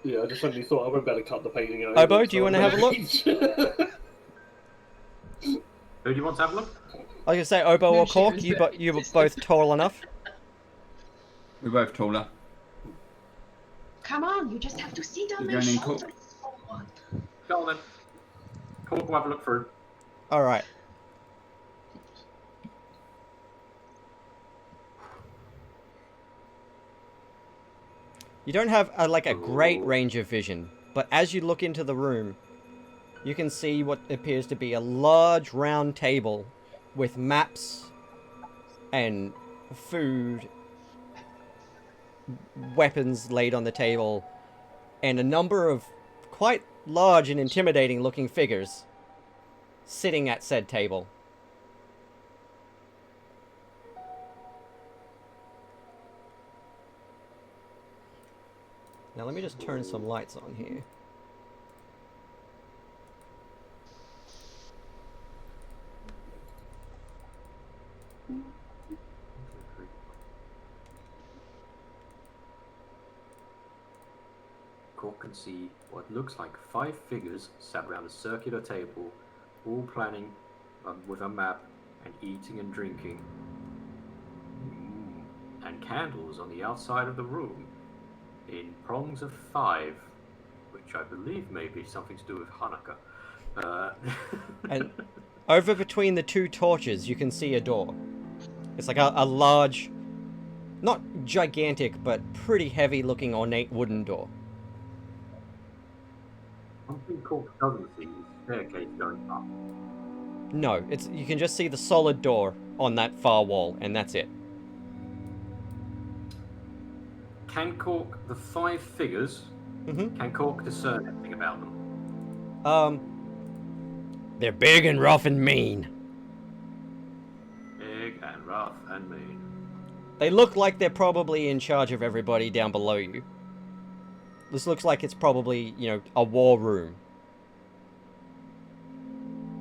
Yeah, I just suddenly thought I won't be able to cut the painting out. Obo, do you want to have a look? Who do you want to have a look? I was going to say, Obo or Cork, you were both tall enough. We're both taller. Come on, you just have to sit on You're my going in, shoulder. Go on then. Cool, we'll have a look through. Alright. You don't have like a great range of vision, but as you look into the room, you can see what appears to be a large round table with maps and food, weapons laid on the table, and a number of quite large and intimidating looking figures sitting at said table. Now let me just turn some lights on here. Cork can see what looks like 5 figures sat around a circular table, all planning with a map and eating and drinking. And candles on the outside of the room in prongs of 5, which I believe may be something to do with Hanukkah. And over between the 2 torches, you can see a door. It's like a large, not gigantic, but pretty heavy-looking ornate wooden door. One thing Cork doesn't see is the staircase going up. No, you can just see the solid door on that far wall, and that's it. Can Cork, the 5 figures, can Cork discern anything about them? They're big and rough and mean. Big and rough and mean. They look like they're probably in charge of everybody down below you. This looks like it's probably, a war room.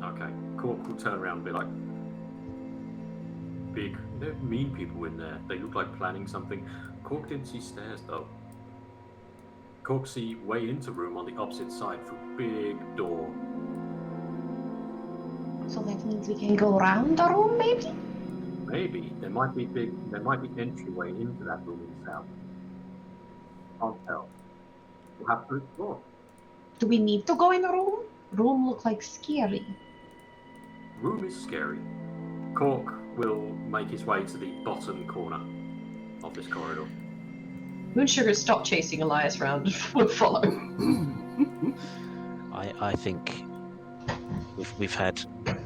Okay, Cork will turn around and be like, big, they're mean people in there. They look like planning something. Cork didn't see stairs though. Cork see way into room on the opposite side through big door. So that means we can go around the room, maybe? Maybe there might be entryway into that room itself. Can't tell. We'll have to explore. Do we need to go in the room? Room look like scary. Room is scary. Cork will make his way to the bottom corner of this corridor. Moonsugar, stop chasing Elias round. We'll follow. I think we've had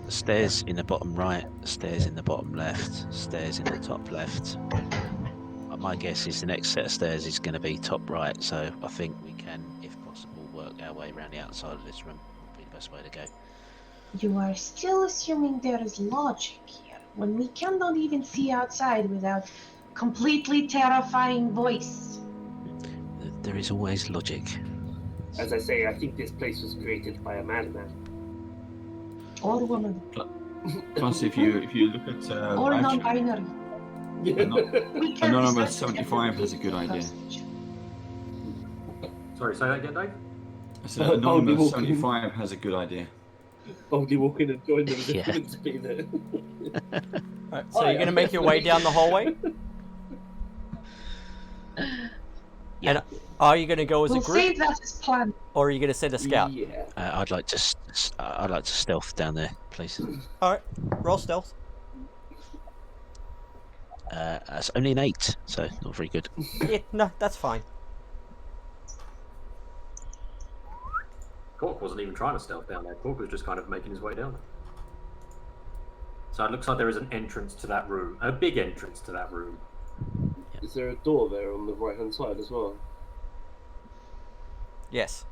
stairs in the bottom right, stairs in the bottom left, stairs in the top left. My guess is the next set of stairs is going to be top right, so I think we can, if possible, work our way around the outside of this room. Would be the best way to go. You are still assuming there is logic here, when we cannot even see outside without completely terrifying voice. There is always logic. As I say, I think this place was created by a madman. Or woman. Plus, if you look at Or actually, non-binary. We can Anonymous discuss 75 has a good idea. Sorry, say that again, Dave? I said Anonymous 75 has a good idea. Boldly walk in and join them. Yeah. To be there. Right, so you're going to make your way down the hallway? Yeah. And are you going to go as We'll a group, save that as planned. or are you going to send a scout? Yeah. I'd like to stealth down there, please. All right, roll stealth. It's only an 8, so not very good. Yeah, no, that's fine. Cork wasn't even trying to stealth down there. Cork was just kind of making his way down there. So it looks like there is an entrance to that room, a big entrance to that room. Is there a door there on the right-hand side as well? Yes.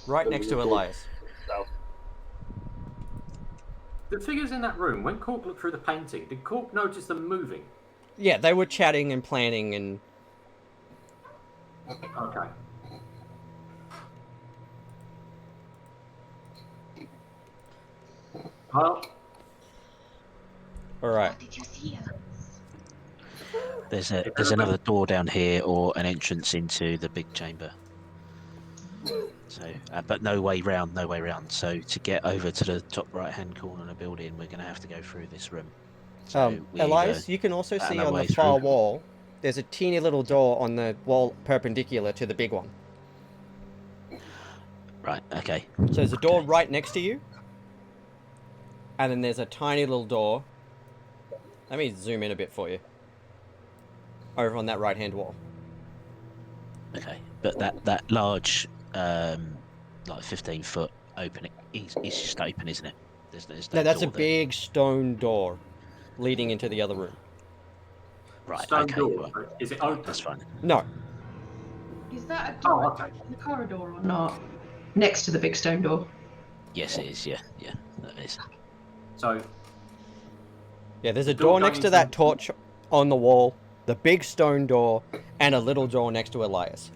Right Then next we'll to go Elias. south. The figures in that room, when Cork looked through the painting, did Cork notice them moving? Yeah, they were chatting and planning and... Okay. Well, All right. What did you see? There's another door down here, or an entrance into the big chamber. So, but no way round. So to get over to the top right-hand corner of the building, we're going to have to go through this room. So we Elias, either you can also see another on the way far through. wall, there's a teeny little door on the wall perpendicular to the big one. Right. Okay. So there's a door right next to you, and then there's a tiny little door. Let me zoom in a bit for you. Over on that right-hand wall. Okay. But that large, like 15-foot opening, is just open, isn't it? There's No, that's a door there. big stone door leading into the other room. Right. stone Okay. door. Right. Is it open? That's fine. No. Is that a Oh, door okay. in the corridor or not? Next to the big stone door. Yes, it is. Yeah. That is. So, Yeah, there's a Door door going next to that into- torch on the wall, the big stone door, and a little door next to Elias.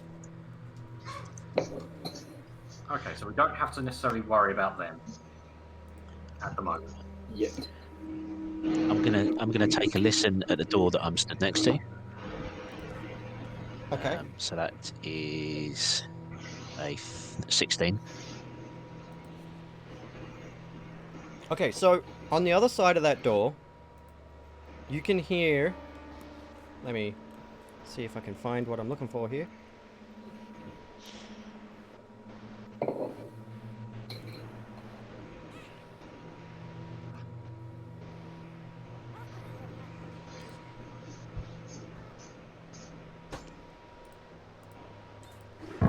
okay, so we don't have to necessarily worry about them at the moment. Yet. I'm gonna take a listen at the door that I'm stood next to. Okay. So that is a 16. Okay, so on the other side of that door, you can hear... Let me see if I can find what I'm looking for here.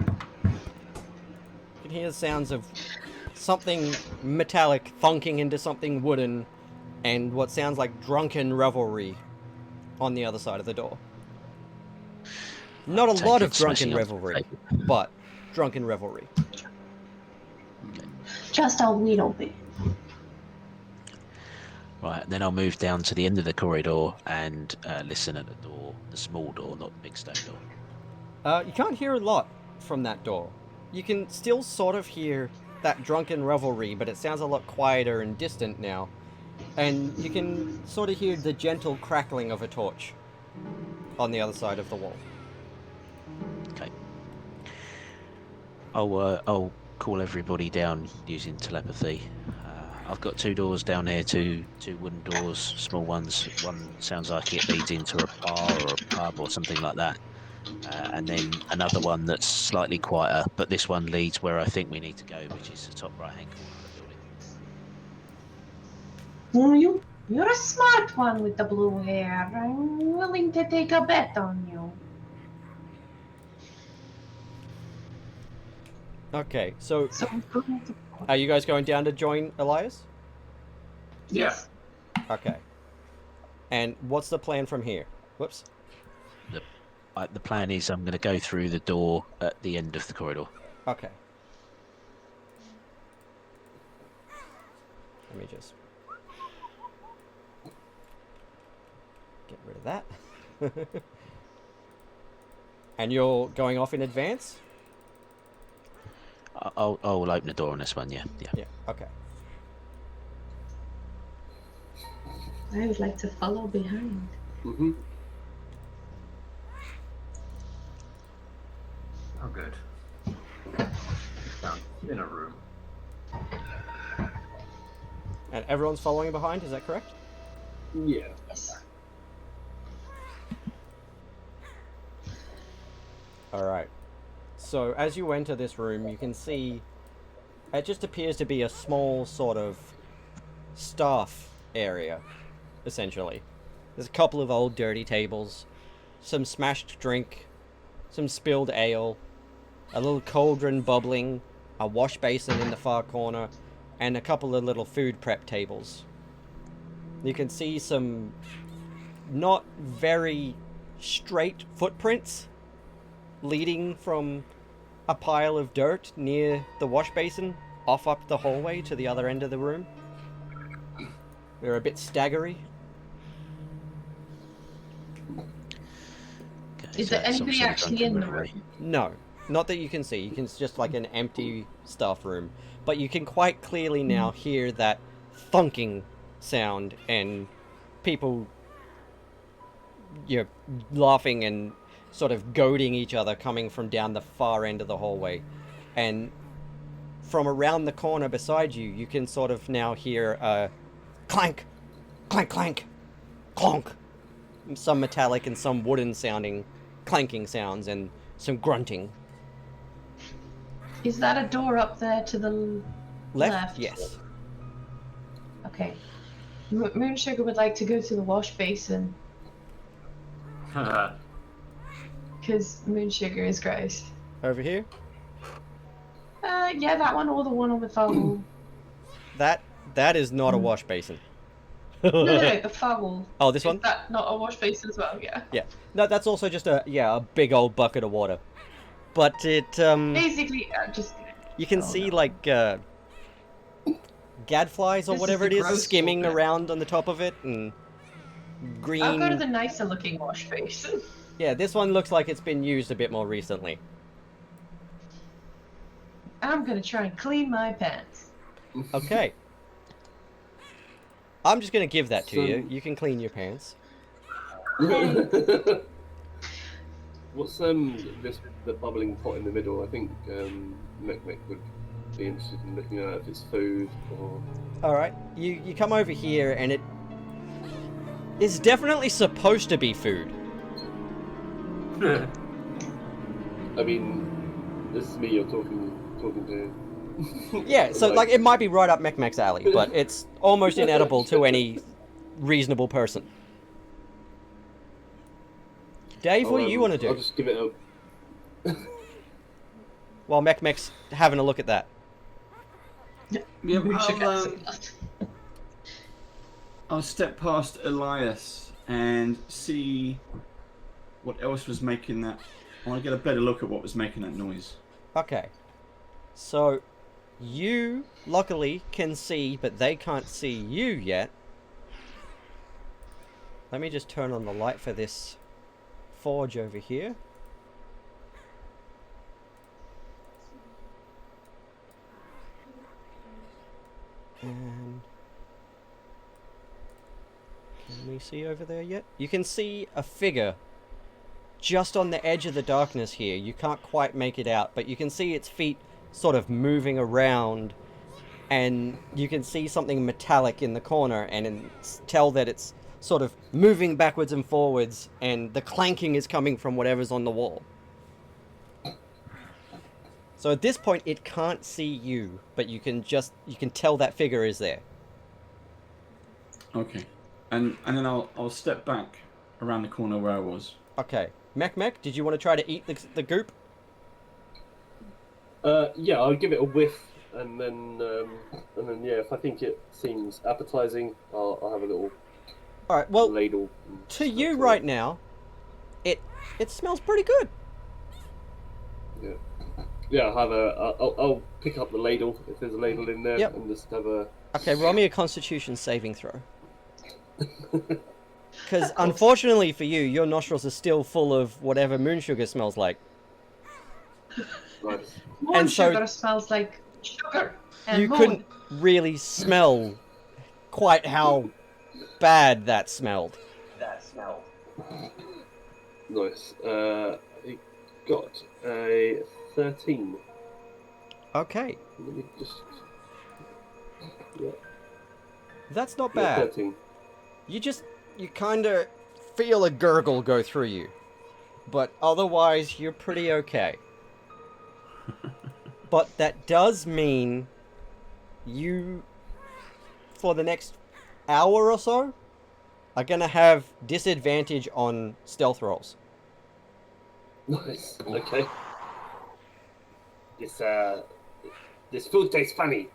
You can hear the sounds of something metallic thunking into something wooden, and what sounds like drunken revelry on the other side of the door. Not a Take lot it of drunken smashing off the revelry, table. but drunken revelry. Just a little bit. Right, then I'll move down to the end of the corridor and listen at the door, the small door, not the big stone door. You can't hear a lot from that door. You can still sort of hear that drunken revelry, but it sounds a lot quieter and distant now. And you can sort of hear the gentle crackling of a torch on the other side of the wall. Okay. I'll call everybody down using telepathy. I've got 2 doors down here, two wooden doors, small ones. One sounds like it leads into a bar or a pub or something like that. And then another one that's slightly quieter, but this one leads where I think we need to go, which is the top right-hand corner of the You're a smart one with the blue hair. I'm willing to take a bet on you. Okay, so So are you guys going down to join Elias? yes. Okay. And what's the plan from here? Whoops. The plan is I'm going to go through the door at the end of the corridor. Okay. Let me just get rid of that. And you're going off in advance? I'll open the door on this one. Yeah. Yeah. Okay. I would like to follow behind. Mm-hmm. Oh, good. In a room. And everyone's following behind, is that correct? Yeah. Yes. Alright. So as you enter this room, you can see it just appears to be a small sort of staff area, essentially. There's a couple of old dirty tables, some smashed drink, some spilled ale, a little cauldron bubbling, a wash basin in the far corner, and a couple of little food prep tables. You can see some not very straight footprints leading from a pile of dirt near the wash basin off up the hallway to the other end of the room. They're a bit staggery. Okay, Is so there it's anybody obviously actually drunken in the reverie. room? No, not that you can see. It's just like an empty staff room. But you can quite clearly now hear that thunking sound and people, laughing and sort of goading each other coming from down the far end of the hallway. And from around the corner beside you, you can sort of now hear a clank, clank, clank, clonk. Some metallic and some wooden sounding clanking sounds and some grunting. Is that a door up there to the left? Yes. Okay. Moonsugar would like to go to the wash basin because Moonsugar is gross. Over here? Yeah, that one or the one on the far wall. That is not a wash basin. No, the far wall. Oh, this one? Is that not a wash basin as well? Yeah. Yeah. No, that's also just a big old bucket of water. But it Basically, just. you can see like gadflies or This whatever is it the is gross skimming water. around on the top of it and green. I'll go to the nicer looking wash basin. Yeah, this one looks like it's been used a bit more recently. I'm gonna try and clean my pants. Okay. I'm just gonna give that to So- you. You can clean your pants. What's the bubbling pot in the middle? I think Mek would be interested in looking at if it's food or. Alright, you come over here and it is definitely supposed to be food. I mean, this is me you're talking to. Yeah, so like it might be right up Mekmek's alley, but it's almost inedible to any reasonable person. Dave, what do you want to do? I'll just give it a. While Mekmek's having a look at that. Yeah, Moonsugar. I'll step past Elias and see what else was making that. I want to get a better look at what was making that noise. Okay. So, you, luckily, can see, but they can't see you yet. Let me just turn on the light for this forge over here. And can we see over there yet? You can see a figure just on the edge of the darkness here. You can't quite make it out, but you can see its feet sort of moving around, and you can see something metallic in the corner, and tell that it's sort of moving backwards and forwards, and the clanking is coming from whatever's on the wall. So at this point, it can't see you, but you can tell that figure is there. Okay. And then I'll step back around the corner where I was. Okay. Mech, did you want to try to eat the goop? Yeah, I'll give it a whiff, and then yeah, if I think it seems appetizing, I'll have a little Alright, well, ladle. to you right now, it smells pretty good. Yeah. Yeah, I'll pick up the ladle if there's a ladle in there, Yep. and just have a. Okay, roll me a Constitution saving throw. Because unfortunately for you, your nostrils are still full of whatever moon sugar smells like. Nice. Moon And so- sugar smells like sugar. And You moon. couldn't really smell quite how bad that smelled. Nice. It got a 13. Okay, Let me just. Yeah, that's not yeah, bad. 13. You kind of feel a gurgle go through you. But otherwise, you're pretty okay. But that does mean you, for the next hour or so, are going to have disadvantage on stealth rolls. Nice. Okay. This food tastes funny.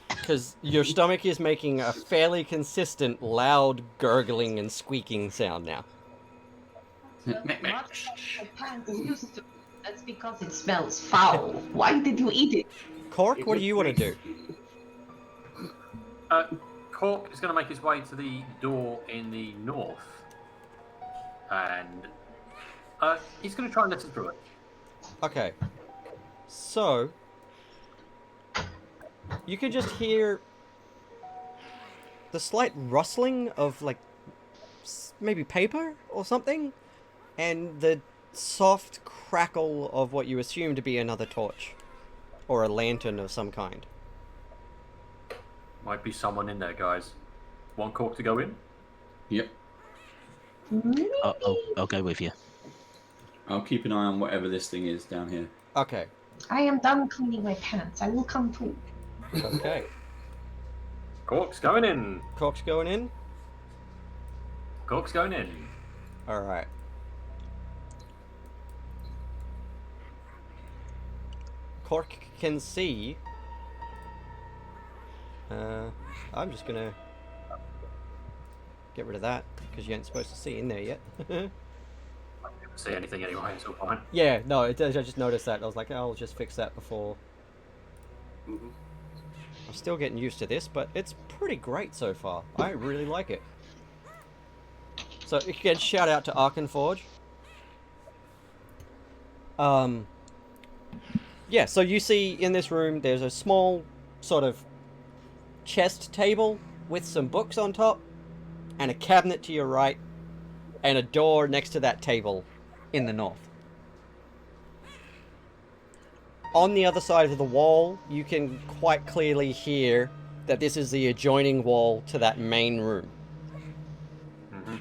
Because your stomach is making a fairly consistent, loud, gurgling and squeaking sound now. Much like my pants used to. That's because it smells foul. Why did you eat it? Cork, what do you want to do? Cork is going to make his way to the door in the north, and he's going to try and listen through it. Okay. So, you can just hear the slight rustling of, like, maybe paper or something, and the soft crackle of what you assume to be another torch, or a lantern of some kind. Might be someone in there, guys. Want Cork to go in? Yep. I'll go with you. I'll keep an eye on whatever this thing is down here. Okay. I am done cleaning my pants. I will come too. Okay. Cork's going in. Cork's going in? Cork's going in. Alright. Cork can see. I'm just gonna get rid of that, because you ain't supposed to see in there yet. I didn't see anything anyway, it's all fine. Yeah, no, I just noticed that. I was like, I'll just fix that before. Mm-hmm. I'm still getting used to this, but it's pretty great so far. I really like it. So, again, shout out to Arkenforge. Yeah, so you see in this room, there's a small sort of chest table with some books on top, and a cabinet to your right, and a door next to that table in the north. On the other side of the wall, you can quite clearly hear that this is the adjoining wall to that main room. Mm-hmm.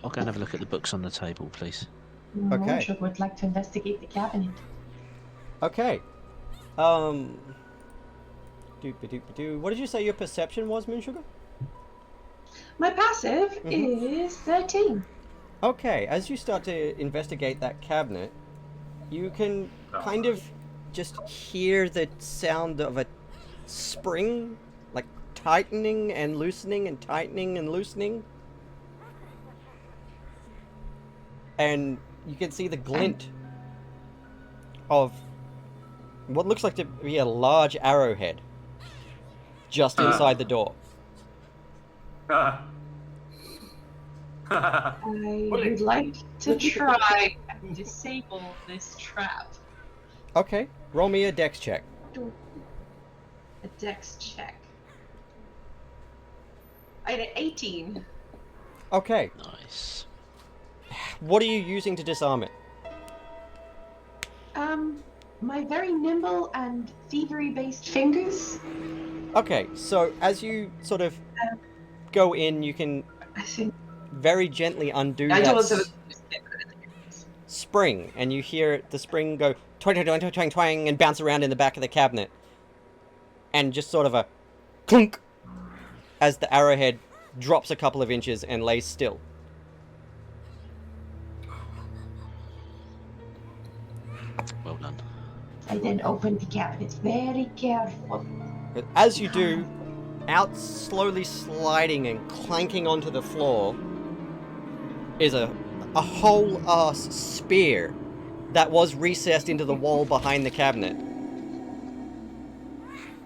I'll go and have a look at the books on the table, please. Okay. Moon would like to investigate the cabinet. Okay. Doop-a-doop-a-doo. What did you say your perception was, Moonsugar? My passive is 13. Okay, as you start to investigate that cabinet, you can kind of just hear the sound of a spring, like tightening and loosening and tightening and loosening. And you can see the glint of what looks like to be a large arrowhead just inside the door. I would like to try and disable this trap. Okay, roll me a dex check. A dex check. I had an 18. Okay, Nice. what are you using to disarm it? My very nimble and thievery-based fingers. Okay, so as you sort of go in, you can I think very gently undo I that also spring, and you hear the spring go twang, twang, twang, twang, twang, and bounce around in the back of the cabinet. and just sort of a clunk as the arrowhead drops a couple of inches and lays still. Well done. I then open the cabinet very careful. But as you do, out slowly sliding and clanking onto the floor is a whole ass spear that was recessed into the wall behind the cabinet.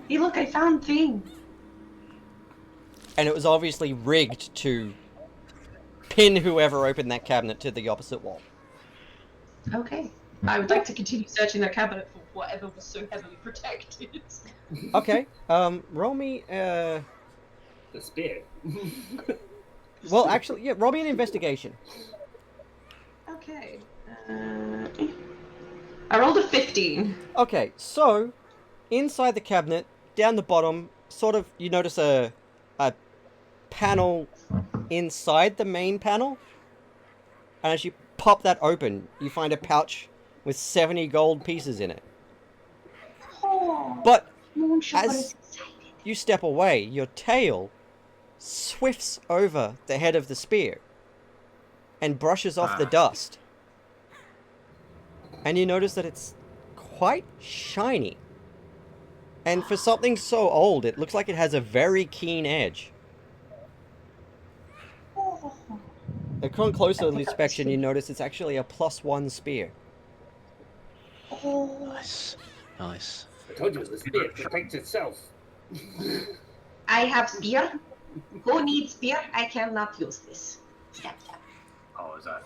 Hey, look, I found thing. And it was obviously rigged to pin whoever opened that cabinet to the opposite wall. Okay. I would like to continue searching the cabinet for whatever was so heavily protected. Okay, roll me, The spear. well, actually, yeah, roll me an investigation. Okay. I rolled a 15. Okay, so, inside the cabinet, down the bottom, sort of, you notice a panel inside the main panel. And as you pop that open, you find a pouch with 70 gold pieces in it. Oh, But Moonshot as is excited. you step away, your tail swifts over the head of the spear and brushes off the dust. And you notice that it's quite shiny. And for something so old, it looks like it has a very keen edge. Oh, Upon closer inspection, you notice it's actually a +1 spear. oh. Nice. Nice. I told you the spear protects itself. I have spear. Who needs spear? I cannot use this. Step, step. Oh, is that?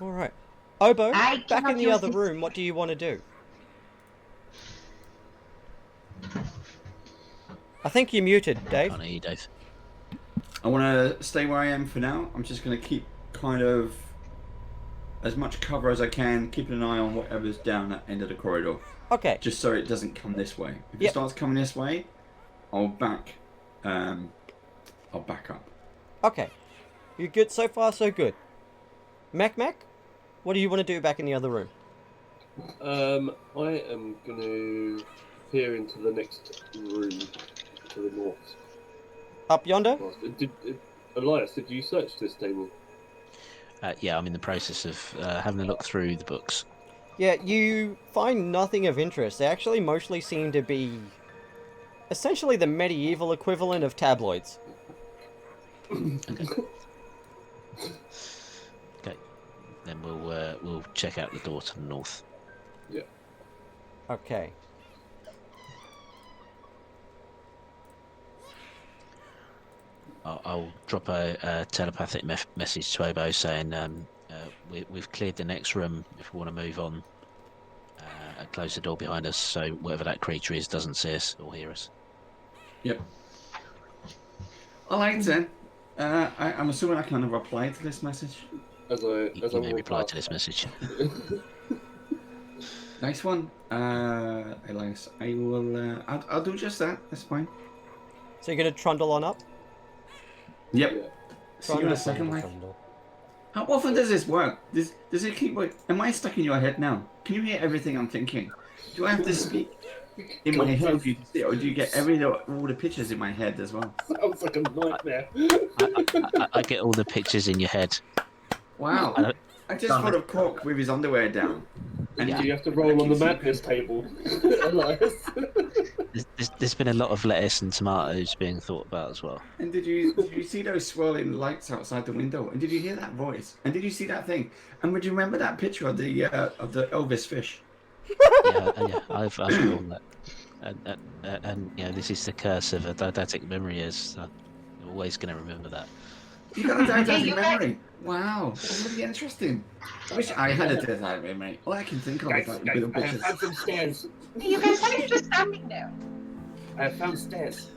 Alright. Obo, I back cannot in the use other this. room, what do you want to do? I think you're muted, Dave. Can't hear you, Dave. I want to stay where I am for now. I'm just going to keep kind of as much cover as I can, keeping an eye on whatever's down that end of the corridor, Okay. just so it doesn't come this way. If Yep. it starts coming this way, I'll back up. Okay. You're good so far, so good. Mac, what do you want to do back in the other room? I am going to peer into the next room to the north. Up yonder? Elias, did you search this table? Yeah, I'm in the process of having a look through the books. Yeah, you find nothing of interest. They actually mostly seem to be essentially the medieval equivalent of tabloids. Okay. Then we'll check out the door to the north. Yeah. Okay. I'll drop a telepathic message to Obo saying we've cleared the next room if we want to move on and close the door behind us so whatever that creature is doesn't see us or hear us. Yep. All right then. I'm assuming I can reply to this message. As You I may walk reply up. to this message. Nice one, Elias. I will. I'll do just that. That's fine. So you're going to trundle on up? Yep. Yeah. See you in a Trundle, second, trundle, like. trundle. How often does this work? Does it keep working? Am I stuck in your head now? Can you hear everything I'm thinking? Do I have to speak in my head for you to see, or do you get all the pictures in my head as well? Sounds like a nightmare. I get all the pictures in your head. Wow. I just thought of Cork with his underwear down. And Yeah. Do you have to roll on the madness table, Elias? There's been a lot of lettuce and tomatoes being thought about as well. And did you see those swirling lights outside the window? And did you hear that voice? And did you see that thing? And would you remember that picture of the Elvis fish? Yeah, I've drawn that. And you know, this is the curse of a didactic memory is you're always going to remember that. You got a didactic you memory. Wow, that's really interesting. I wish I had a didactic memory. All I can think of is like the little I have pictures. found some stairs. Hey, you guys, why are you just standing there? I have found stairs.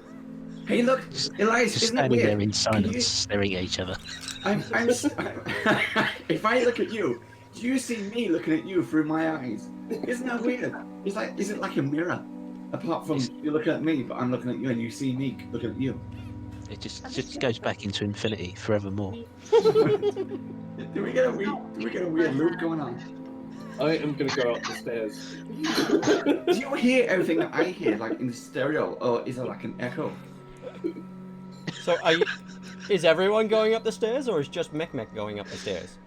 Hey, look, Elias, Just isn't it standing there weird? in silence, staring at each other. If I look at you, do you see me looking at you through my eyes? Isn't that weird? It's like, is it like a mirror? Apart from you're looking at me, but I'm looking at you, and you see me looking at you. It just goes back into infinity forevermore. Do we get a weird loop going on? I am going to go up the stairs. Do you hear everything that I hear, like in the stereo, or is it like an echo? So is everyone going up the stairs, or is just Mech going up the stairs?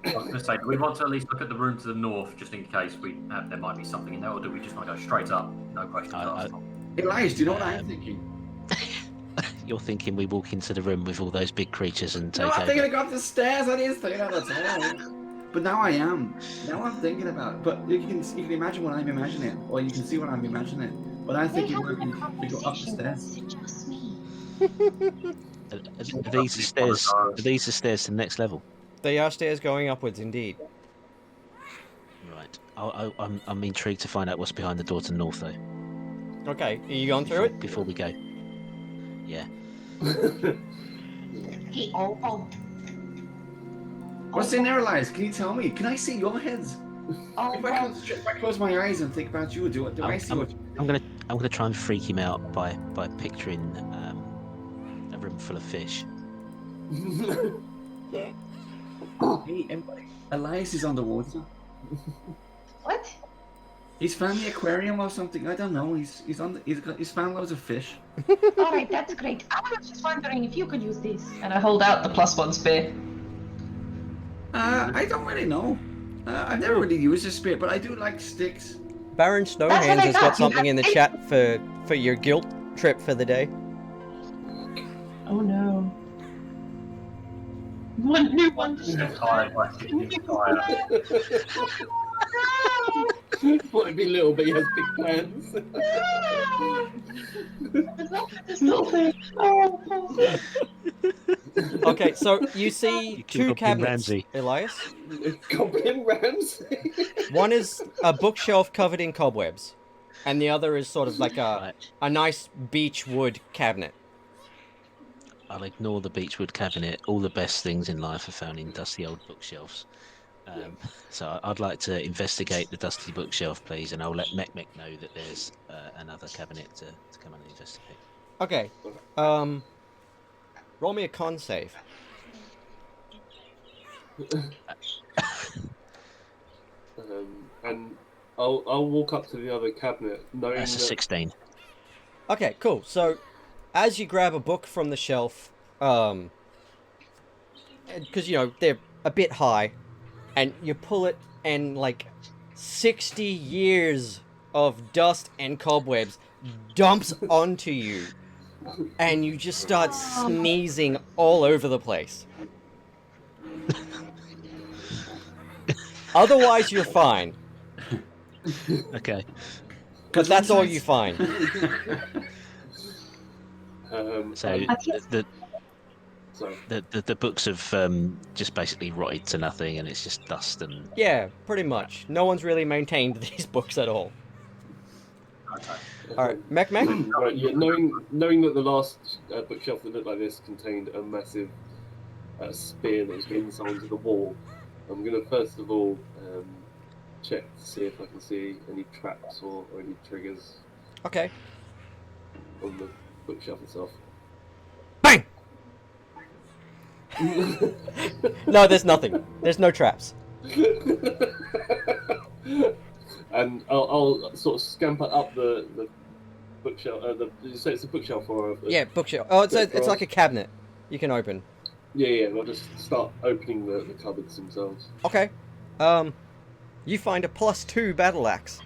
I was going to say, do we want to at least look at the room to the north, just in case there might be something in there, or do we just want to go straight up, no questions asked? Elias, do you know what I'm thinking? You're thinking we walk into the room with all those big creatures and take No, I'm over. thinking to go up the stairs. I didn't think that at all. But now I am. Now I'm thinking about it. But you can imagine what I'm imagining, or you can see what I'm imagining. But I'm thinking we go up the stairs. Just me. Are these the stairs? Are these the stairs to the next level? They are stairs going upwards, indeed. Right. I'm intrigued to find out what's behind the door to the north, though. Okay, are you going through it? Before we go. Yeah. Hey, oh. What's in there, Elias? Can you tell me? Can I see your heads? Oh, If I close my eyes and think about you, do I see what? I'm gonna try and freak him out by picturing a room full of fish. Hey, Elias is underwater. What? He's found the aquarium or something. I don't know. He's found loads of fish. Alright, that's great. I was just wondering if you could use this. And I hold out the +1 spear. I don't really know. I've never really used a spear, but I do like sticks. Baron That's what Snowhands I has got. got You something have in the faith. chat for your guilt trip for the day. Oh no. One new one. Tired by Shifting Spire. Might be little, but he has big plans. There's nothing. Oh, Okay, so you see You killed two Goblin cabinets, Ramsay. Elias. Goblin Ramsay. One is a bookshelf covered in cobwebs, and the other is sort of like Right. a nice beech wood cabinet. I'll ignore the beechwood cabinet. All the best things in life are found in dusty old bookshelves. So I'd like to investigate the dusty bookshelf, please, and I'll let Mech know that there's another cabinet to come and investigate. Okay, roll me a con save. And I'll walk up to the other cabinet, knowing That's a that 16. Okay, cool. So, as you grab a book from the shelf, because you know they're a bit high, and you pull it, and like 60 years of dust and cobwebs dumps onto you, and you just start sneezing all over the place. Otherwise, you're fine, Okay. but that's all you find. So sorry. the books have just basically rotted to nothing, and it's just dust and. Yeah, pretty much. No one's really maintained these books at all. Okay. Alright, Mech? Right, yeah, knowing that the last bookshelf that looked like this contained a massive spear that was being sold to the wall, I'm going to first of all check to see if I can see any traps or any triggers Okay. on the bookshelf itself. Bang! No, there's nothing. There's no traps. And I'll sort of scamper up the bookshelf. Did you say it's a bookshelf or a... Yeah, bookshelf. Oh, it's like a cabinet you can open. Yeah, I'll just start opening the cupboards themselves. Okay. You find a +2 battle axe.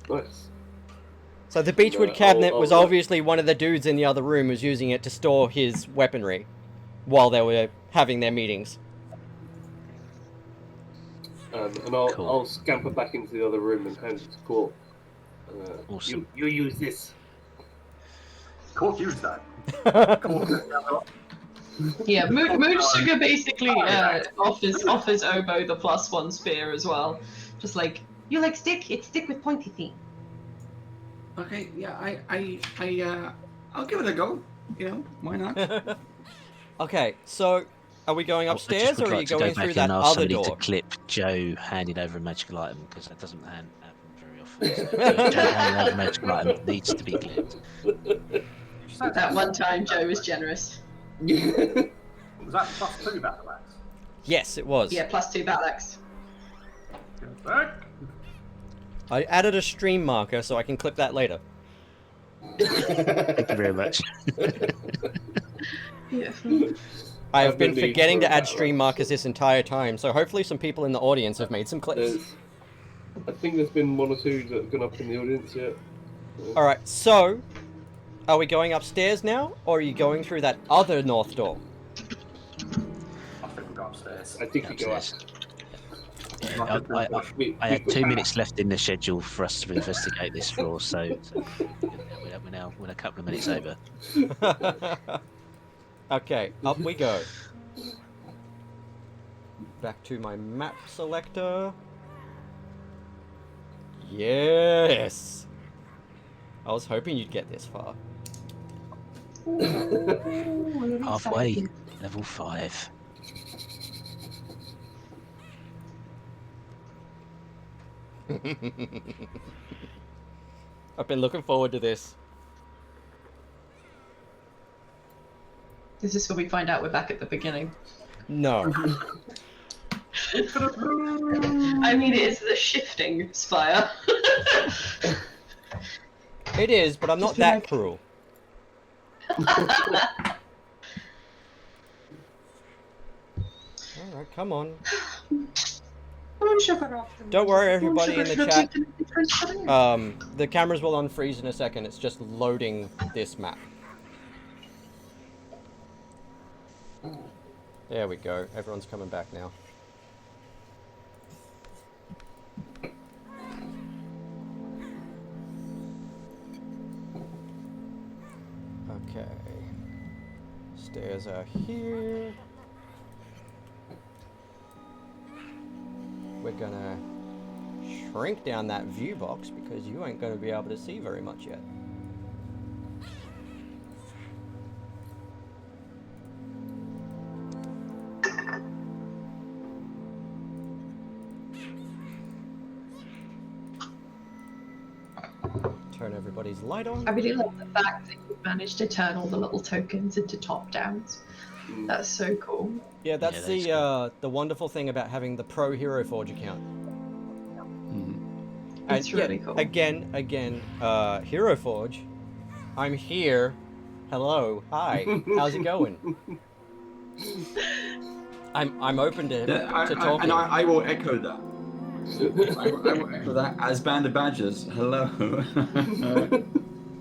Nice. So the beechwood No, cabinet I'll- was I'll- obviously one of the dudes in the other room was using it to store his weaponry while they were having their meetings. And Cool. I'll scamper back into the other room and hand it to Court. Awesome. You use this. Cork used that. Yeah, Moon Sugar basically offers Obo the +1 spear as well. Just like, you like stick? It's stick with pointy thing. Okay, yeah, I'll give it a go. You know, why not? Okay, so are we going I upstairs just would or are like you to go going back through and that ask other somebody door? to clip Joe handing over a magical item, because that doesn't happen very often. Joe handing over a magical item needs to be clipped. That one time Joe was generous. Was that +2 battle axe? Yes, it was. Yeah, +2 battle axe. Get back. I added a stream marker so I can clip that later. Thank you very much. Beautiful. I have I've been been need forgetting for to add that, stream right? markers this entire time, so hopefully some people in the audience have made some clips. I think there's been one or two that have gone up in the audience yet. Alright, so, are we going upstairs now, or are you going through that other north door? I think we'll go upstairs. I think we go up. Upstairs. Like a I, bush. I had 2 minutes left in the schedule for us to investigate this floor, so we're a couple of minutes over. Okay, up we go. Back to my map selector. Yes! I was hoping you'd get this far. Ooh, Halfway, excited. level 5. I've been looking forward to this. Is this where we find out we're back at the beginning? No. I mean, it is the Shifting Spire. It is, but I'm not Just that like- cruel. Alright, come on. Don't worry, everybody in the chat. The cameras will unfreeze in a second. It's just loading this map. There we go. Everyone's coming back now. Okay. Stairs are here. We're gonna shrink down that view box because you ain't gonna be able to see very much yet. Turn everybody's light on. I really love the fact that you managed to turn all the little tokens into top downs. That's so cool. Yeah, that's Yeah, that's the wonderful thing about having the Pro Hero Forge account. It's really cool. Again, Hero Forge. I'm here. Hello, hi. How's it going? I'm open to talking. And I will echo that. I will echo that as Band of Badgers. Hello.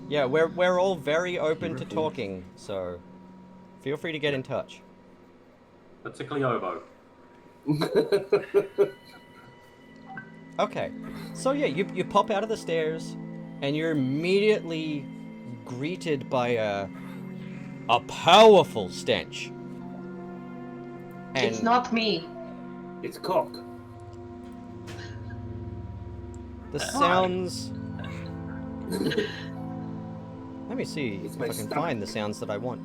Yeah, we're all very open to talking, so feel free to get in touch. Particularly Obo. Okay, so yeah, you pop out of the stairs, and you're immediately greeted by a powerful stench. And It's not me. It's cock. the sounds. Let me see It's if my I can stomach. find the sounds that I want.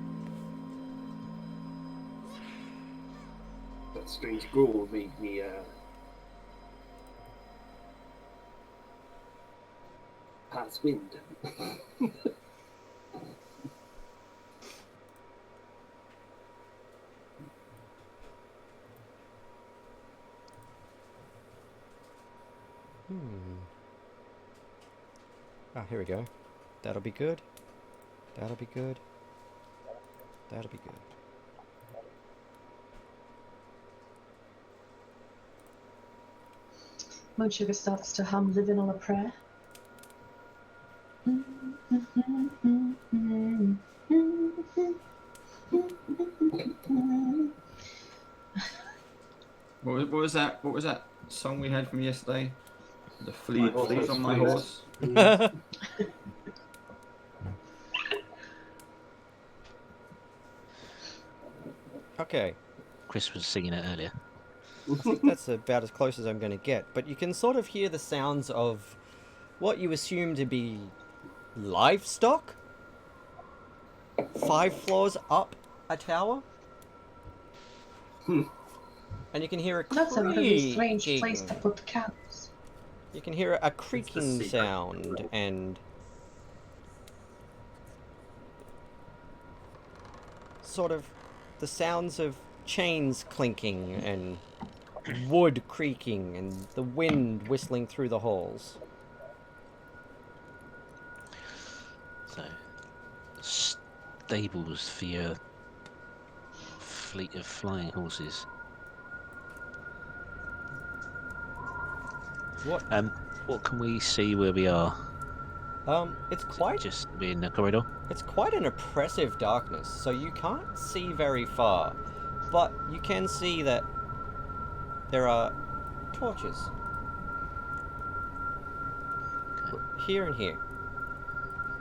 That strange growl made me pass wind. Ah, here we go. That'll be good. That'll be good. That'll be good. Moon Sugar starts to hum Living on a Prayer. What was that? What was that song we had from yesterday? The flea, My horse fleas has on my fleas. horse. Okay, Chris was singing it earlier. I think that's about as close as I'm going to get. But you can sort of hear the sounds of what you assume to be livestock. 5 floors up a tower. And you can hear a That's a really strange creaking. place to put cats. You can hear a creaking secret. sound and sort of the sounds of chains clinking and wood creaking and the wind whistling through the halls. So, stables for your fleet of flying horses. What can we see where we are? It's Is it quite just we're in the corridor. It's quite an oppressive darkness, so you can't see very far, but you can see that there are torches. Here and here.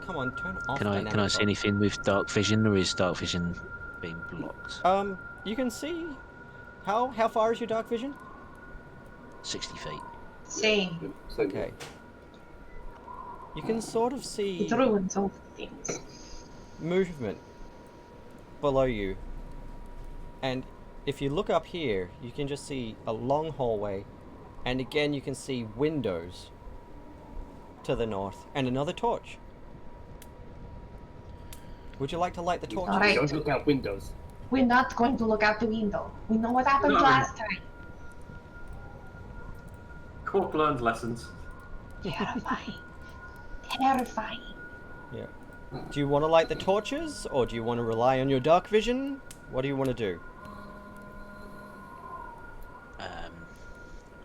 Come on, turn off Can I dynamic see fog. anything with dark vision, or is dark vision being blocked? You can see... How far is your dark vision? 60 feet. Same. Okay. You can sort of see It ruins all the things. movement below you. And if you look up here, you can just see a long hallway. And again, you can see windows to the north and another torch. Would you like to light the torch? Alright. Don't look out windows. We're not going to look out the window. We know what happened No. last time. Cork learned lessons. Terrifying. Terrifying. Yeah. Do you want to light the torches, or do you want to rely on your dark vision? What do you want to do?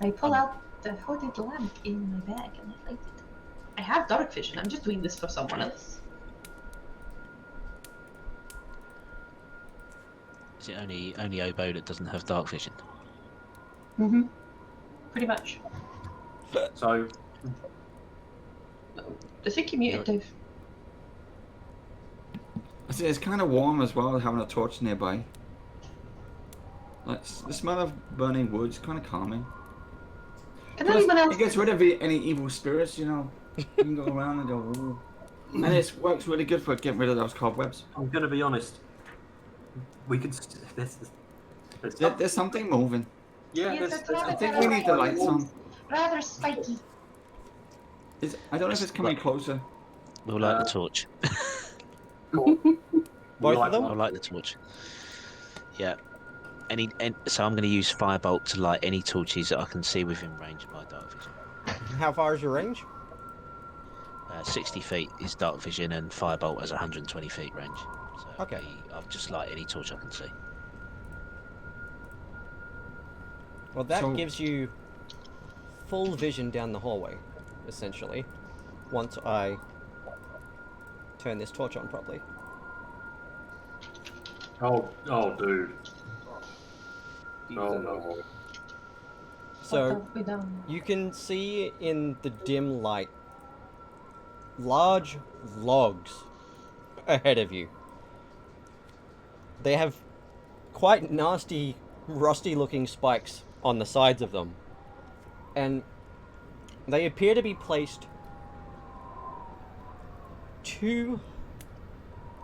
I pull out the hooded lamp in my bag and I light it. I have dark vision. I'm just doing this for someone else. Is it only Oboe that doesn't have dark vision? Mm-hmm. Pretty much. So, I think you muted, Dave. It's kind of warm as well, having a torch nearby. Like, the smell of burning wood is kind of calming. Can anyone else? It gets rid of any evil spirits, you know. You can go around and go, ooh. And it works really good for getting rid of those cobwebs. I'm going to be honest. We could. There's something moving. Yeah, Yes, there's, it's rather I think we need the lights on. Rather spiky. I don't know if it's coming closer. We'll light the torch. Cool. Both of them? I'll light the torch. Yeah. So I'm going to use firebolt to light any torches that I can see within range of my dark vision. How far is your range? 60 feet is dark vision, and firebolt has 120 feet range. So Okay. I'll just light any torch I can see. Well, that So- gives you full vision down the hallway, essentially, once I turn this torch on properly. oh, dude. These Oh are no. So, What have we done? you can see in the dim light large logs ahead of you. They have quite nasty, rusty looking spikes on the sides of them. And they appear to be placed too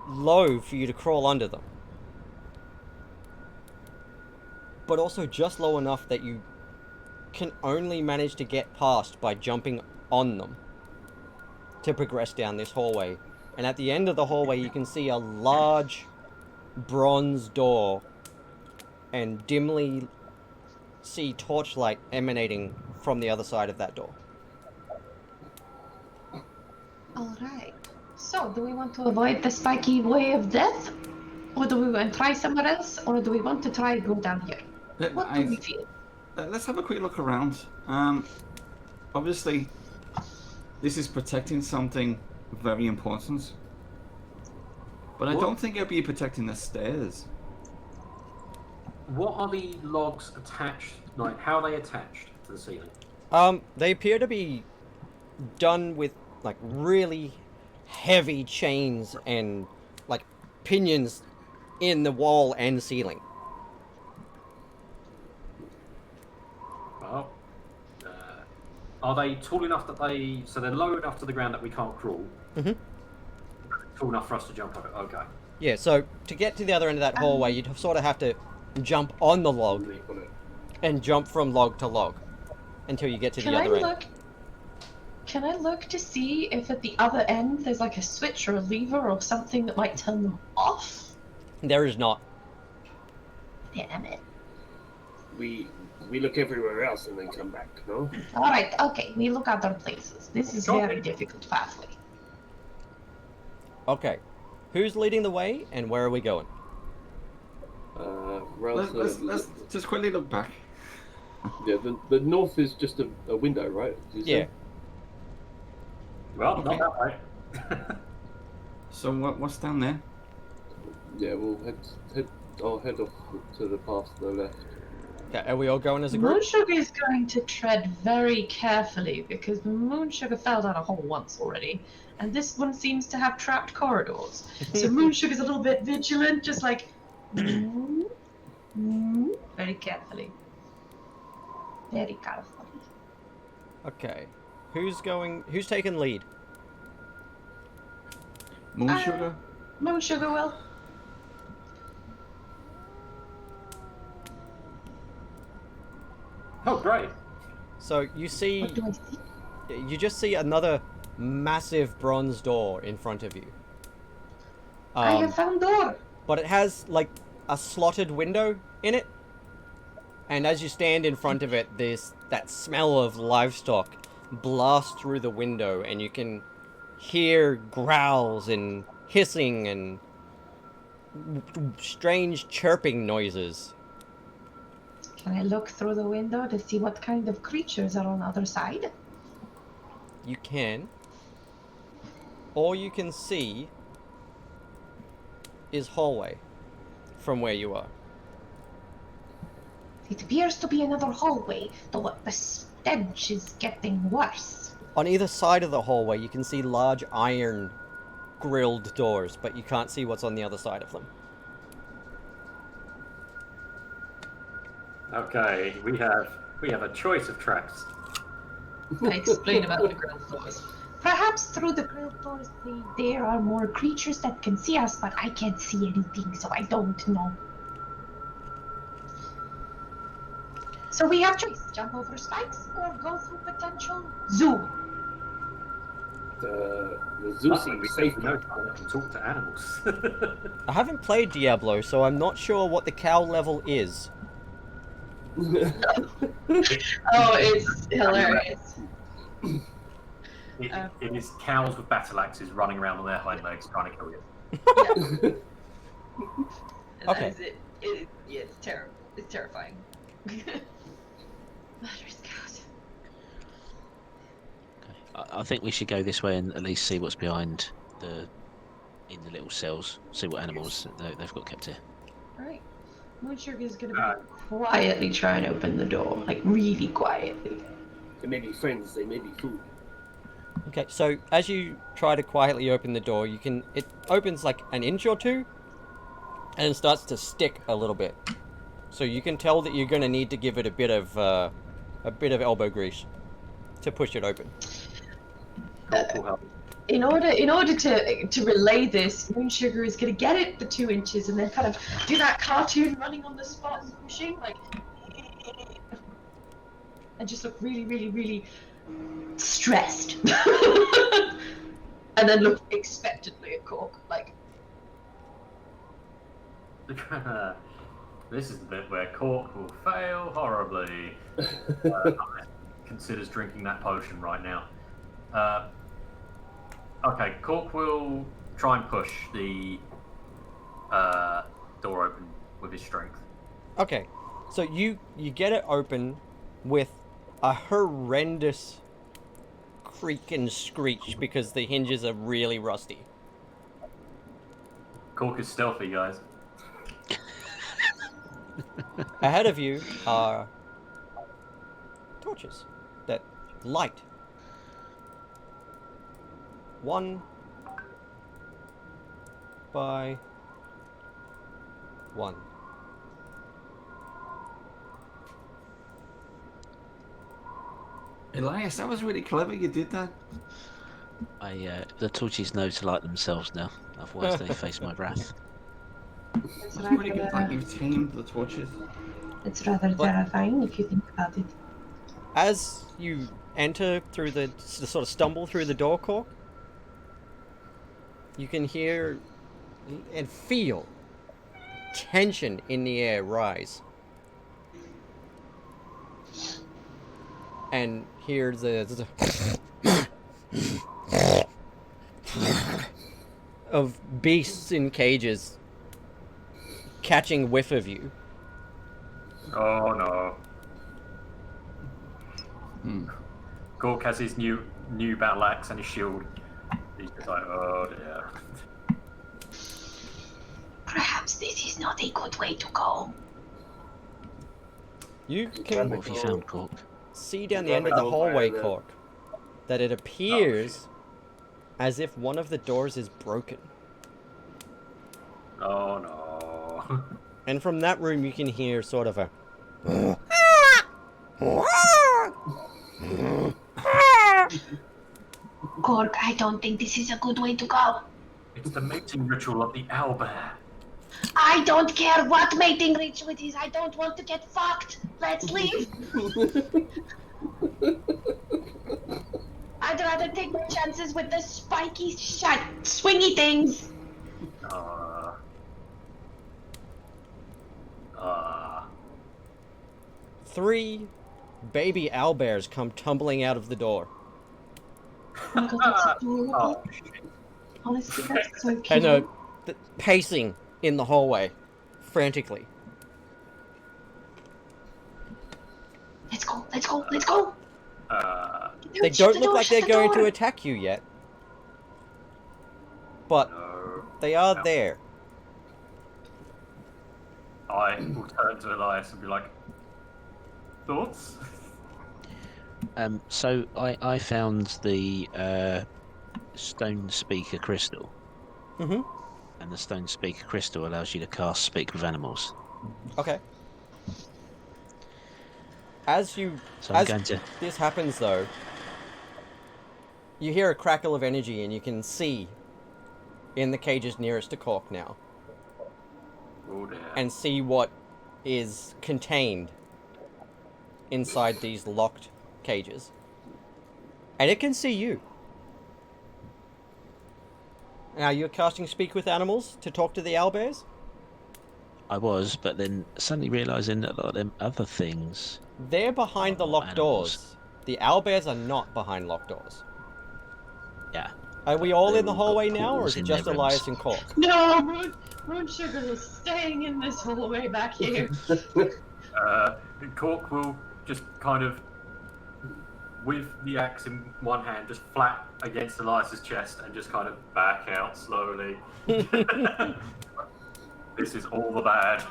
low for you to crawl under them. But also just low enough that you can only manage to get past by jumping on them to progress down this hallway. And at the end of the hallway, you can see a large bronze door and dimly see torchlight emanating from the other side of that door. Alright. So, do we want to avoid the spiky way of death? Or do we want to try somewhere else? Or do we want to try go down here? What do we feel? Let's have a quick look around. Obviously, this is protecting something very important. But I What? don't think it'll be protecting the stairs. What are the logs attached? Like, how are they attached to the ceiling? They appear to be done with like really heavy chains and like pinions in the wall and ceiling. Well, are they tall enough that they... So they're low enough to the ground that we can't crawl? Mhm. Tall enough for us to jump over. Okay. Yeah, so to get to the other end of that hallway, you'd sort of have to jump on the log leap on it. and jump from log to log until you get to Can the I other end. look? Can I look to see if at the other end there's like a switch or a lever or something that might turn them off? There is not. Damn it. We We look everywhere else and then come back, no? Alright, okay, we look other places. This is Sure. very difficult pathway. Okay. Who's leading the way and where are we going? Let's just quickly look back. Yeah, the north is just a window, right? Did you Yeah. say? Well, Okay. not that way. So what's down there? Yeah, we'll I'll head off to the path to the left. Okay, are we all going as a group? Moonsugar is going to tread very carefully because Moonsugar fell down a hole once already, and this one seems to have trapped corridors. So Moonsugar's a little bit vigilant, just like very carefully. Very carefully. Okay. Who's taking lead? Moon sugar? Moonsugar will. Oh, great. So you see, What do I see? you just see another massive bronze door in front of you. I have found door. But it has like a slotted window in it, and as you stand in front of it, that smell of livestock blasts through the window, and you can hear growls and hissing and strange chirping noises. Can I look through the window to see what kind of creatures are on the other side? You can. All you can see is hallway from where you are. It appears to be another hallway, though the stench is getting worse. On either side of the hallway, you can see large iron grilled doors, but you can't see what's on the other side of them. Okay, we have a choice of tracks. I explain about the grilled doors. Perhaps through the grilled doors there are more creatures that can see us, but I can't see anything, so I don't know. So we have choice: jump over spikes or go through potential zoo. The zoo Luckily, we seems safe. know how to talk to animals. I haven't played Diablo, so I'm not sure what the cow level is. Oh, it's hilarious. It is cows with battle axes running around on their hind legs trying to kill you. And Okay. that is it. Yeah, it's terrible. It's terrifying. Murderous cows. I think we should go this way and at least see what's behind in the little cells. See what animals they've got kept here. Alright. Moonsugar is gonna quietly try and open the door. Like, really quietly. They may be friends, they may be food. Okay, so as you try to quietly open the door, it opens like an inch or two, and it starts to stick a little bit. So you can tell that you're going to need to give it a bit of elbow grease to push it open. Cool help. In order to relay this, Moonsugar is gonna get it for 2 inches and then kind of do that cartoon running on the spot and pushing, like, and just look really, really, really stressed. And then look expectantly at Cork, like, This is the bit where Cork will fail horribly. Considers drinking that potion right now. Okay, Cork will try and push the door open with his strength. Okay, so you get it open with a horrendous creak and screech because the hinges are really rusty. Cork is stealthy, guys. Ahead of you are torches that light. One by one. Elias, that was really clever. You did that. The torches know to light themselves now. Otherwise, they face my wrath. it's That's pretty good. Like rather, you've tamed the torches. it's rather What? terrifying if you think about it. As you enter through the sort of stumble through the door, Cork, you can hear and feel tension in the air rise. and hear the of beasts in cages catching whiff of you. Oh no. Hmm. Gork has his new battle axe and his shield. He's just like, oh dear. Perhaps this is not a good way to go. You What can have you found, Cork? see down the end of the hallway, Cork, that it appears as if one of the doors is broken. Oh no. And from that room you can hear sort of a... Gork, I don't think this is a good way to go. It's the mating ritual of the owlbear. I don't care what mating ritual it is. I don't want to get fucked. Let's leave. I'd rather take my chances with the spiky, swingy things. Three baby owlbears come tumbling out of the door. Oh my God, that's adorable. Oh, Honestly, that's so cute. And pacing in the hallway, frantically. Let's go, let's go, let's go. They don't look like they're going to attack you yet. But no. they are there. I will turn to Elias and be like, thoughts? So I found the stone speaker crystal, Mm-hmm. and the stone speaker crystal allows you to cast speak with animals. Okay. As So I'm going to. this happens, though, you hear a crackle of energy, and you can see in the cages nearest to Cork now, Oh dear. and see what is contained inside these locked cages. And it can see you. Now, you're casting Speak with Animals to talk to the owlbears? I was, but then suddenly realizing that a lot of them other things. They're behind the locked Animals. doors. The owlbears are not behind locked doors. Yeah. Are we all in the They've all got hallway now, or portals is it in just their Elias rooms. and Cork? No, Moon Sugar is staying in this hallway back here. Cork will just kind of, with the axe in one hand, just flat against Elias's chest and just kind of back out slowly. This is all the bad.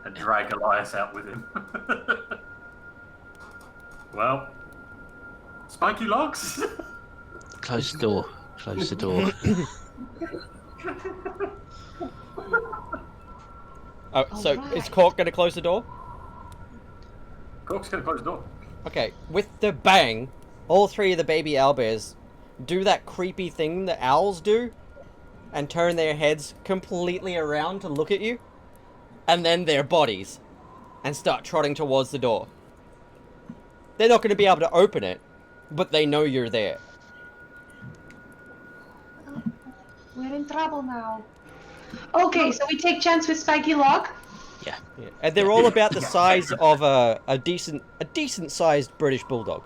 And drag Elias out with him. Well, spiky logs? Close the door. Close the door. Oh, so Alright. is Cork going to close the door? Cork's gonna close the door. Okay, with the bang, all three of the baby owlbears do that creepy thing that owls do and turn their heads completely around to look at you, and then their bodies, and start trotting towards the door. They're not going to be able to open it, but they know you're there. We're in trouble now. Okay, so we take chance with Spiky Log. Yeah. Yeah. And they're all about the size of a decent sized British bulldog.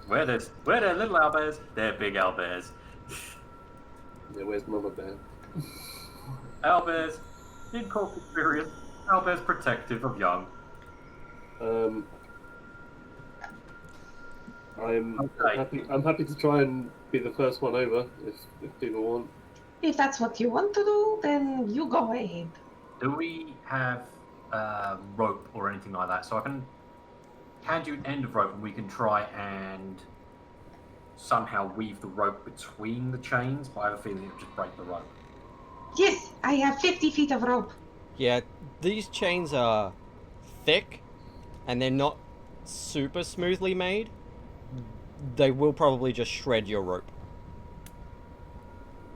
Where they're little owlbears, they're big owlbears. Yeah, where's Mama Bear? Owlbears, in Cork experience, owlbears protective of young. I'm happy to try and be the first one over if people want. If that's what you want to do, then you go ahead. Do we have rope or anything like that? So I can hand you an end of rope and we can try and somehow weave the rope between the chains, but I have a feeling it'll just break the rope. Yes, I have 50 feet of rope. Yeah, these chains are thick, and they're not super smoothly made. They will probably just shred your rope.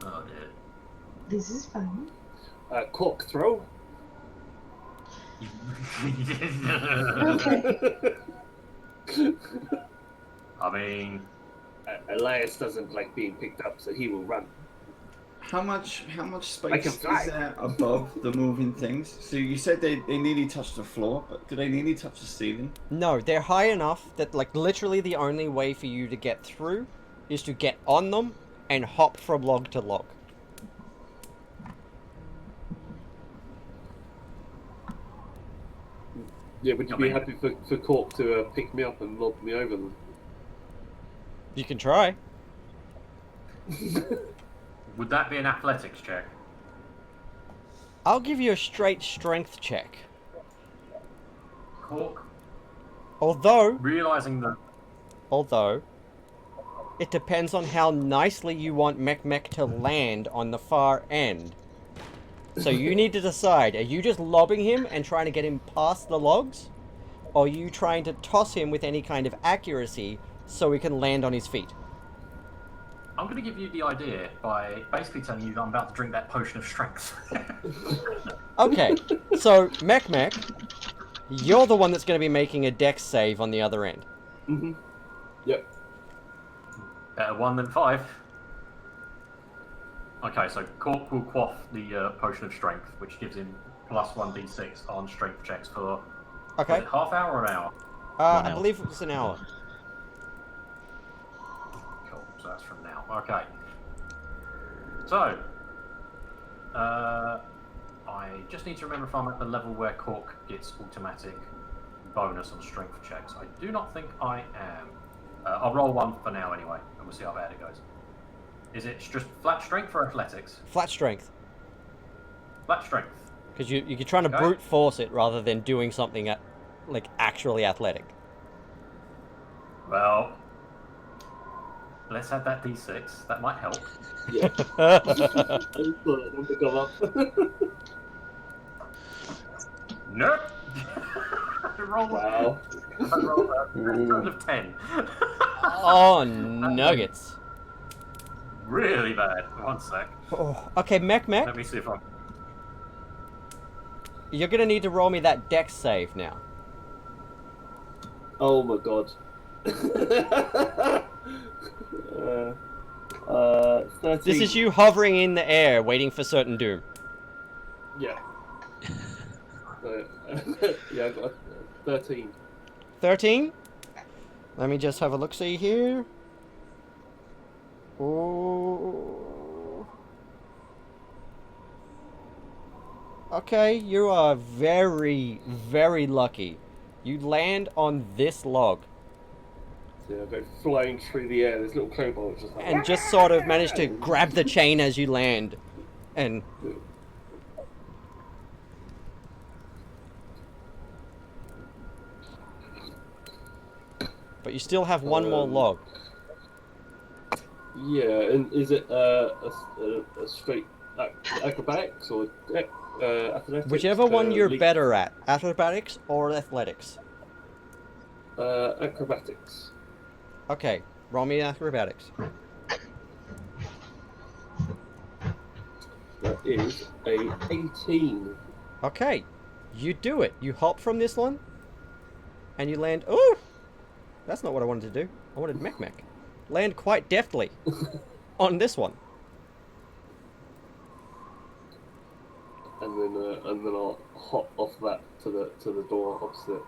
Oh dear. This is fun. Cork throw. Okay. I mean, Elias doesn't like being picked up, so he will run. How much I space can is fly. there above the moving things? So you said they nearly touch the floor, but do they nearly touch the ceiling? No, they're high enough that, like, literally the only way for you to get through is to get on them and hop from log to log. Yeah, would you be happy for Cork to pick me up and lob me over them? You can try. Would that be an athletics check? I'll give you a straight strength check. Cork, Although, realizing that it depends on how nicely you want Mech to land on the far end. So you need to decide, are you just lobbing him and trying to get him past the logs? Or are you trying to toss him with any kind of accuracy so he can land on his feet? I'm going to give you the idea by basically telling you that I'm about to drink that potion of strength. Okay, so Mech, you're the one that's going to be making a dex save on the other end. Mm-hmm. Yep. Better 1 than 5. Okay, so Cork will quaff the potion of strength, which gives him plus 1d6 on strength checks for Okay. was it half hour or an hour? I believe it was an hour. Cool, so that's from now. Okay. So, I just need to remember if I'm at the level where Cork gets automatic bonus on strength checks. I do not think I am. I'll roll 1 for now anyway, and we'll see how bad it goes. Is it just flat strength or athletics? Flat strength. Flat strength. Because you're trying to Okay. brute force it rather than doing something like actually athletic. Well, let's add that d6. That might help. Yeah. I just thought it would go up. Nope. Roll Wow. roll a of 10. Oh, nuggets. Really bad. 1 sec. Oh, okay, Mech, Let me see if I'm. you're gonna need to roll me that dex save now. Oh my god. 13. This is you hovering in the air, waiting for certain doom. Yeah. Yeah, I got 13. 13? Let me just have a look-see here. Oh. Okay, you are very, very lucky. You land on this log Yeah, I go flying through the air. This little cobalt just like. and just sort of manage to grab the chain as you land. And but you still have one more log. Yeah, and is it a straight acrobatics or athletics? Whichever one you're leap? better at, acrobatics or athletics. Acrobatics. Okay, roll me acrobatics. That is a 18. Okay, you do it. You hop from this one, and you land. Oh, that's not what I wanted to do. I wanted Mech. Land quite deftly on this one. And then I'll hop off that to the door opposite.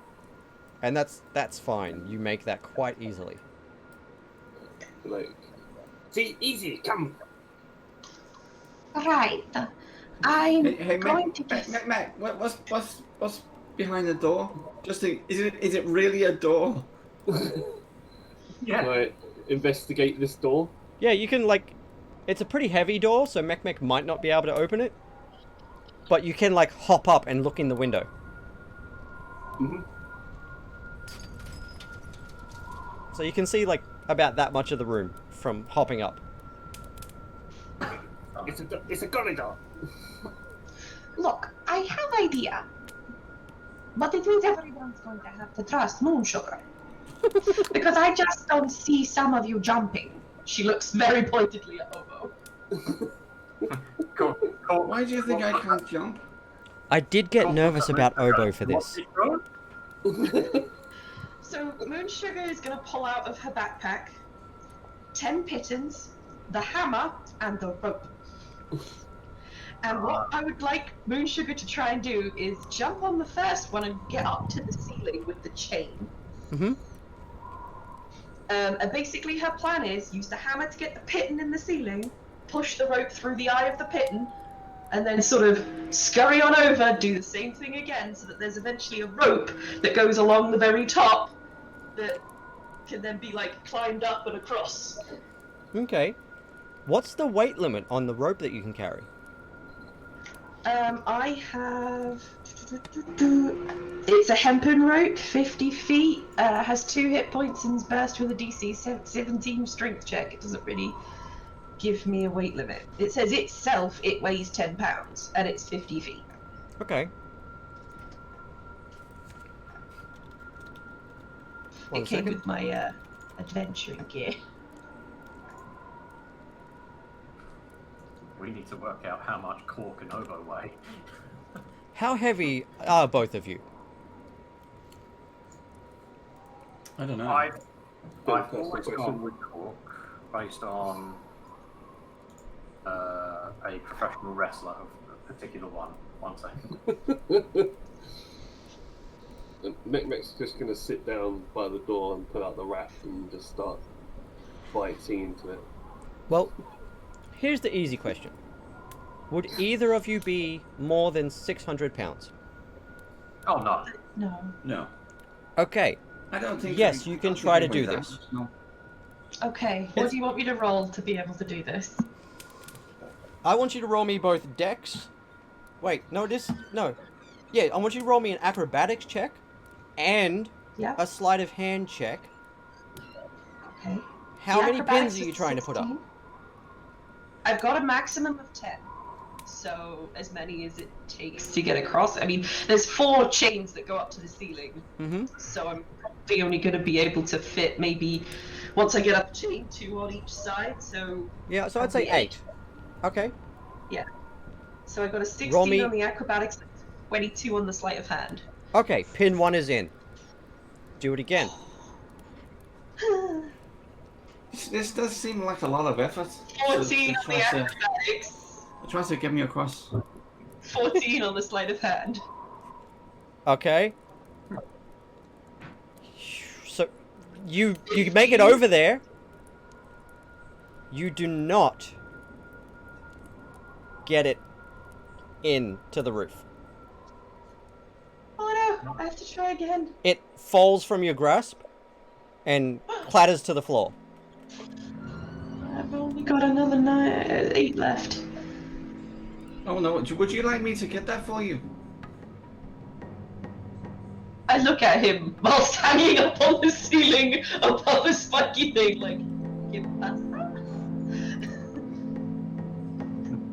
And that's fine. You make that quite easily. Like, see, easy, come. Right. I'm Hey, going to guess. Mac, what's behind the door? Is it really a door? Yeah. Right, investigate this door. Yeah, you can it's a pretty heavy door, so Mech might not be able to open it. But you can hop up and look in the window. Mm-hmm. So you can see about that much of the room from hopping up. It's a corridor. Look, I have idea. But it means everyone's going to have to trust Moonsugar. Because I just don't see some of you jumping. She looks very pointedly at Obo. Cool. Why do you think I can't jump? I did get nervous about Obo for this. So Moonsugar is going to pull out of her backpack 10 pitons, the hammer, and the rope. And what I would like Moonsugar to try and do is jump on the first one and get up to the ceiling with the chain. Mm-hmm. And basically her plan is use the hammer to get the pitten in the ceiling, push the rope through the eye of the pitten, and then sort of scurry on over, do the same thing again, so that there's eventually a rope that goes along the very top that can then be like climbed up and across. Okay. What's the weight limit on the rope that you can carry? I have... It's a hempen rope, 50 feet, has 2 hit points and is burst with a DC 17 strength check. It doesn't really give me a weight limit. It says itself, it weighs 10 pounds, and it's 50 feet. Okay. One It came second. with my adventuring gear. We need to work out how much Cork and Obo weigh. How heavy are both of you? I don't know. I've Good always question. gone with Cork based on a professional wrestler of a particular one. One second. And Mechmech's just going to sit down by the door and pull out the raft and just start biting into it. Well, here's the easy question. Would either of you be more than 600 pounds? Oh no. No. No. Okay. I don't think. Yes, we- you I can don't try think to we do weigh this. that. No. Okay, what do you want me to roll to be able to do this? I want you to roll me both dex. Wait, no, no. Yeah, I want you to roll me an acrobatics check and Yeah. a sleight of hand check. Okay. How The many acrobatics pins are you is trying to put up? 16. I've got a maximum of 10. So as many as it takes to get across. I mean, there's 4 chains that go up to the ceiling. Mm-hmm. So I'm probably only going to be able to fit maybe, once I get up a chain, 2 on each side. So Yeah, so I'd say Probably 8. Okay. so I got a 16 Roll me- on the acrobatics, 22 on the sleight of hand. Okay, pin 1 is in. Do it again. This does seem like a lot of effort. 14 on the try to- acrobatics, Try to get me across. 14 on the sleight of hand. Okay. So you make it over there. You do not get it into the roof. Oh no, I have to try again. It falls from your grasp and clatters to the floor. I've only got another 8 left. Oh no! Would you like me to get that for you? I look at him whilst hanging up on the ceiling above a spiky thing, like, give us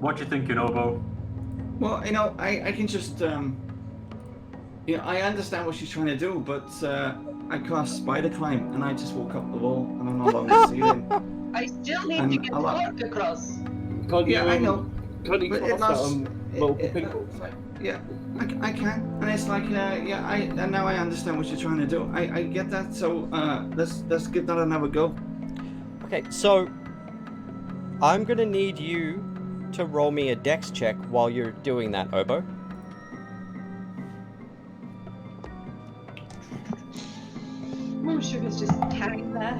What you thinking, Obo? Well, I can just I understand what she's trying to do, but I cast spider climb and I just walk up the wall and I'm along the ceiling. I still need And to get I like- Cork across. Can't you, Yeah, I know. Can't you But cast it that must- on multiple people? Yeah, I can, and it's like and now I understand what you're trying to do. I get that. So let's give that another go. Okay, so I'm gonna need you to roll me a dex check while you're doing that, Obo. Moonsugar's just hanging there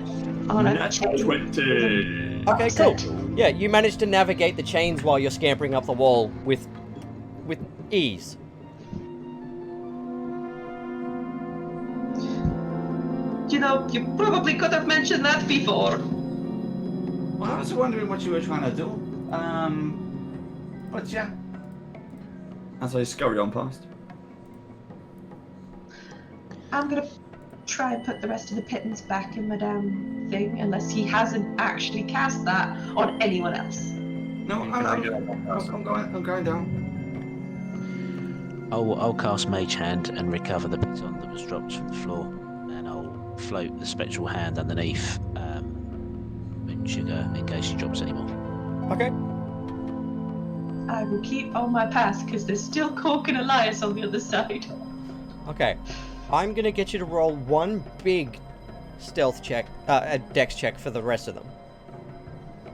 on a chain. 20. Okay, cool. Yeah, you managed to navigate the chains while you're scampering up the wall with ease. You know, you probably could have mentioned that before. Well, I was wondering what you were trying to do. But yeah. As I scurry on past. I'm gonna try and put the rest of the pittance back in my damn thing, unless he hasn't actually cast that on anyone else. No, You can only do it on one I'm person. I'm going down. I'll cast Mage Hand and recover the baton that was dropped from the floor, and I'll float the spectral hand underneath Moonsugar in case she drops any more. Okay. I will keep on my path because there's still Cork and Elias on the other side. Okay. I'm gonna get you to roll one big stealth check, a dex check for the rest of them.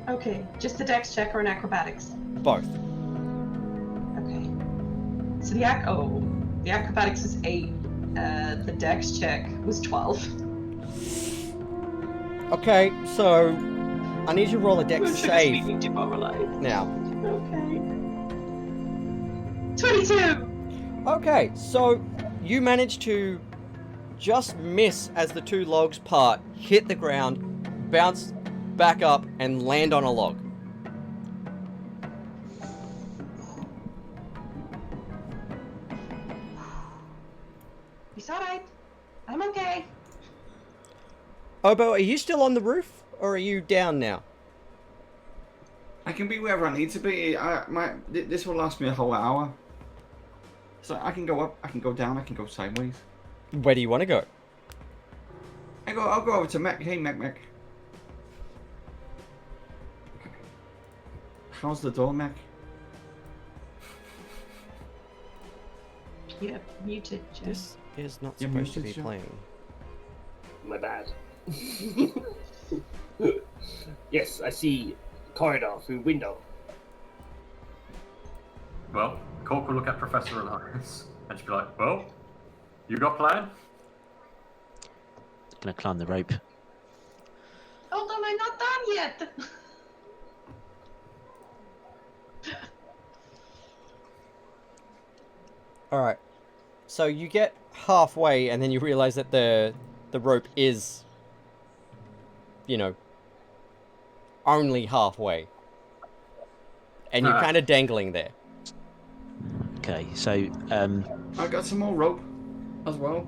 Okay, just the dex check or an acrobatics? Both. Okay. So the acrobatics is 8. The dex check was 12. Okay, so I need you to roll a dex Moonsugar's save feeling demoralized. now. Okay. 22! Okay, so you manage to just miss as the two logs part, hit the ground, bounce back up, and land on a log. It's alright. I'm okay. Obo, are you still on the roof, or are you down now? I can be wherever I need to be. This will last me a whole hour. So I can go up, I can go down, I can go sideways. Where do you want to go? I'll go over to Mech. Hey, Mech. How's the door, Mech? Yeah, muted, Jeff. This is not You're supposed to muted, be Shaun. playing. My bad. Yes, I see corridor through window. Well, Cork will look at Professor Elias and she'll be like, well, you got plan? Gonna climb the rope. Hold on, I'm not done yet! Alright. So you get halfway and then you realize that the rope is, you know, only halfway. And you're kind of dangling there. Okay, so I got some more rope as well.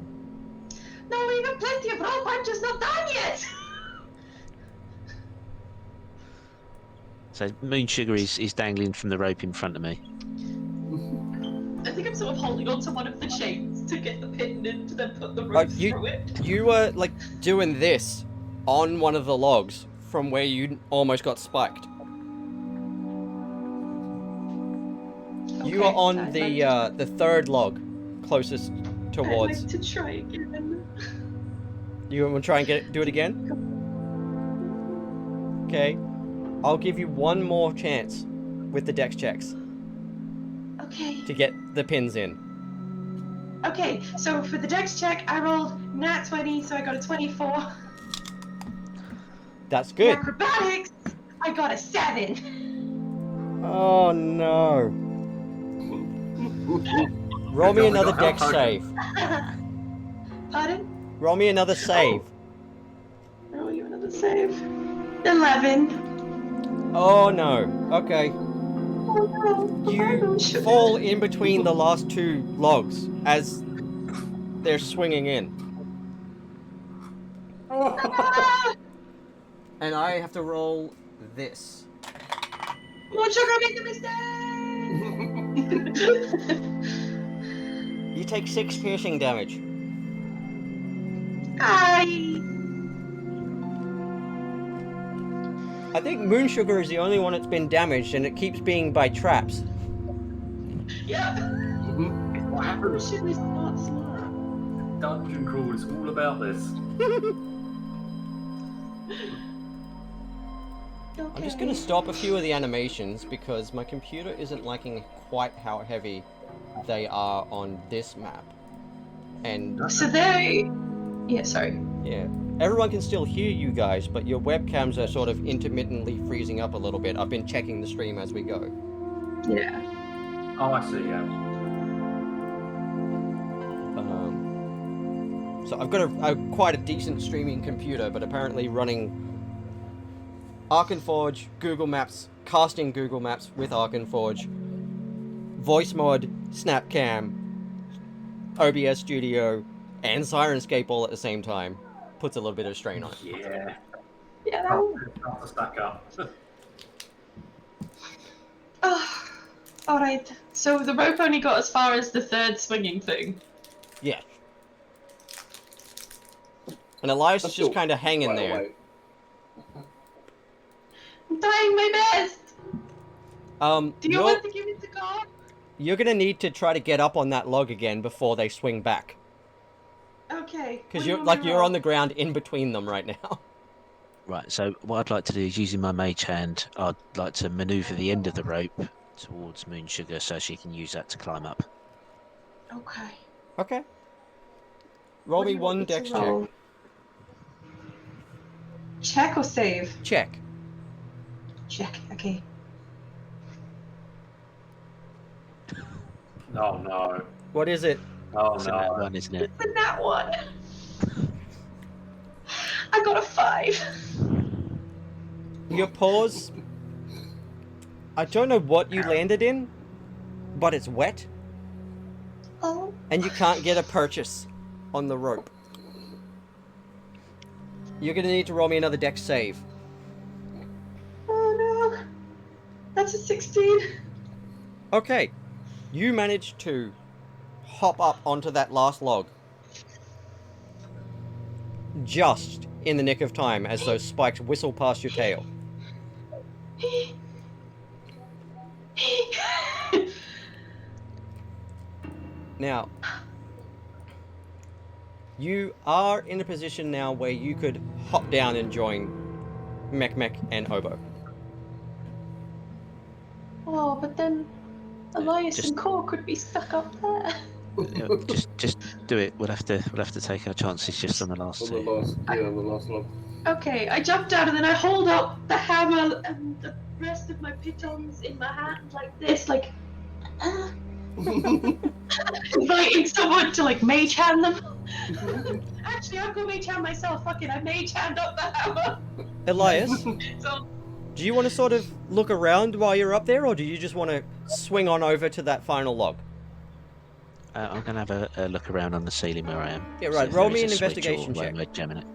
No, we got plenty of rope, I'm just not done yet! so Moonsugar is dangling from the rope in front of me. I think I'm sort of holding on to one of the chains to get the pin in to then put the rope through it. You were like doing this on one of the logs from where you almost got spiked. You are on the third log, closest towards. I'd like to try again. You want to try and do it again? Okay. I'll give you one more chance with the dex checks Okay. to get the pins in. Okay, so for the dex check, I rolled nat 20, so I got a 24. That's The good. acrobatics, I got a 7. Oh no. Roll me another dex save. Pardon? Roll me another save. Roll you another save. 11. Oh no. Okay. Oh no. You fall in between the last two logs as they're swinging in. And I have to roll this. More sugar, make the mistake! You take 6 piercing damage. I think Moonsugar is the only one that's been damaged, and it keeps being by traps. Yep. What happened? Shit is not smart. Dungeon Crawl is all about this. I'm just going to stop a few of the animations because my computer isn't liking quite how heavy they are on this map. And So they... Yeah, sorry. yeah, everyone can still hear you guys, but your webcams are sort of intermittently freezing up a little bit. I've been checking the stream as we go. Yeah. Oh, I see, yeah. So I've got quite a decent streaming computer, but apparently running Arkenforge, Google Maps, casting Google Maps with Arkenforge, voice mod, Snapcam, OBS Studio, and Sirenscape all at the same time puts a little bit of strain on it. Yeah. Yeah. Start to stack up. Oh, alright. So the rope only got as far as the third swinging thing. Yeah. And Elias is That's just still kind of hanging quite a there. way. I'm trying my best! Do you you're, want to give it to God? you're gonna need to try to get up on that log again before they swing back. Okay. Because what do you're you want like me to you're roll? on the ground in between them right now. Right, so what I'd like to do is, using my mage hand, I'd like to manoeuvre the end of the rope towards Moon Sugar so she can use that to climb up. Okay. Okay. Roll What do me you want one me to dex check. roll? Check or save? Check. Check. Okay. Oh no. What is it? Oh It's a nat no. one, isn't it? It's in that one. I got a 5. Your paws. I don't know what you landed in, but it's wet, Oh. and you can't get a purchase on the rope. You're gonna need to roll me another dex save. Oh no. That's a 16. Okay. You managed to hop up onto that last log. Just in the nick of time as those spikes whistle past your tail. Now, you are in a position now where you could hop down and join Mek and Obo. Oh, but then Elias Just- and Core could be stuck up there. Just do it. We'll have to take our chances just on the last On the two. last log. Okay, I jump down and then I hold up the hammer and the rest of my pitons in my hand like this, like inviting someone to like mage hand them. Actually, I'll go mage hand myself. Fuck it, I mage hand up the hammer. Elias, So do you want to sort of look around while you're up there, or do you just want to swing on over to that final log? I'm going to have a look around on the ceiling where I am. Yeah, see right. if Roll there me is an a switch investigation or check. where we're jamming it.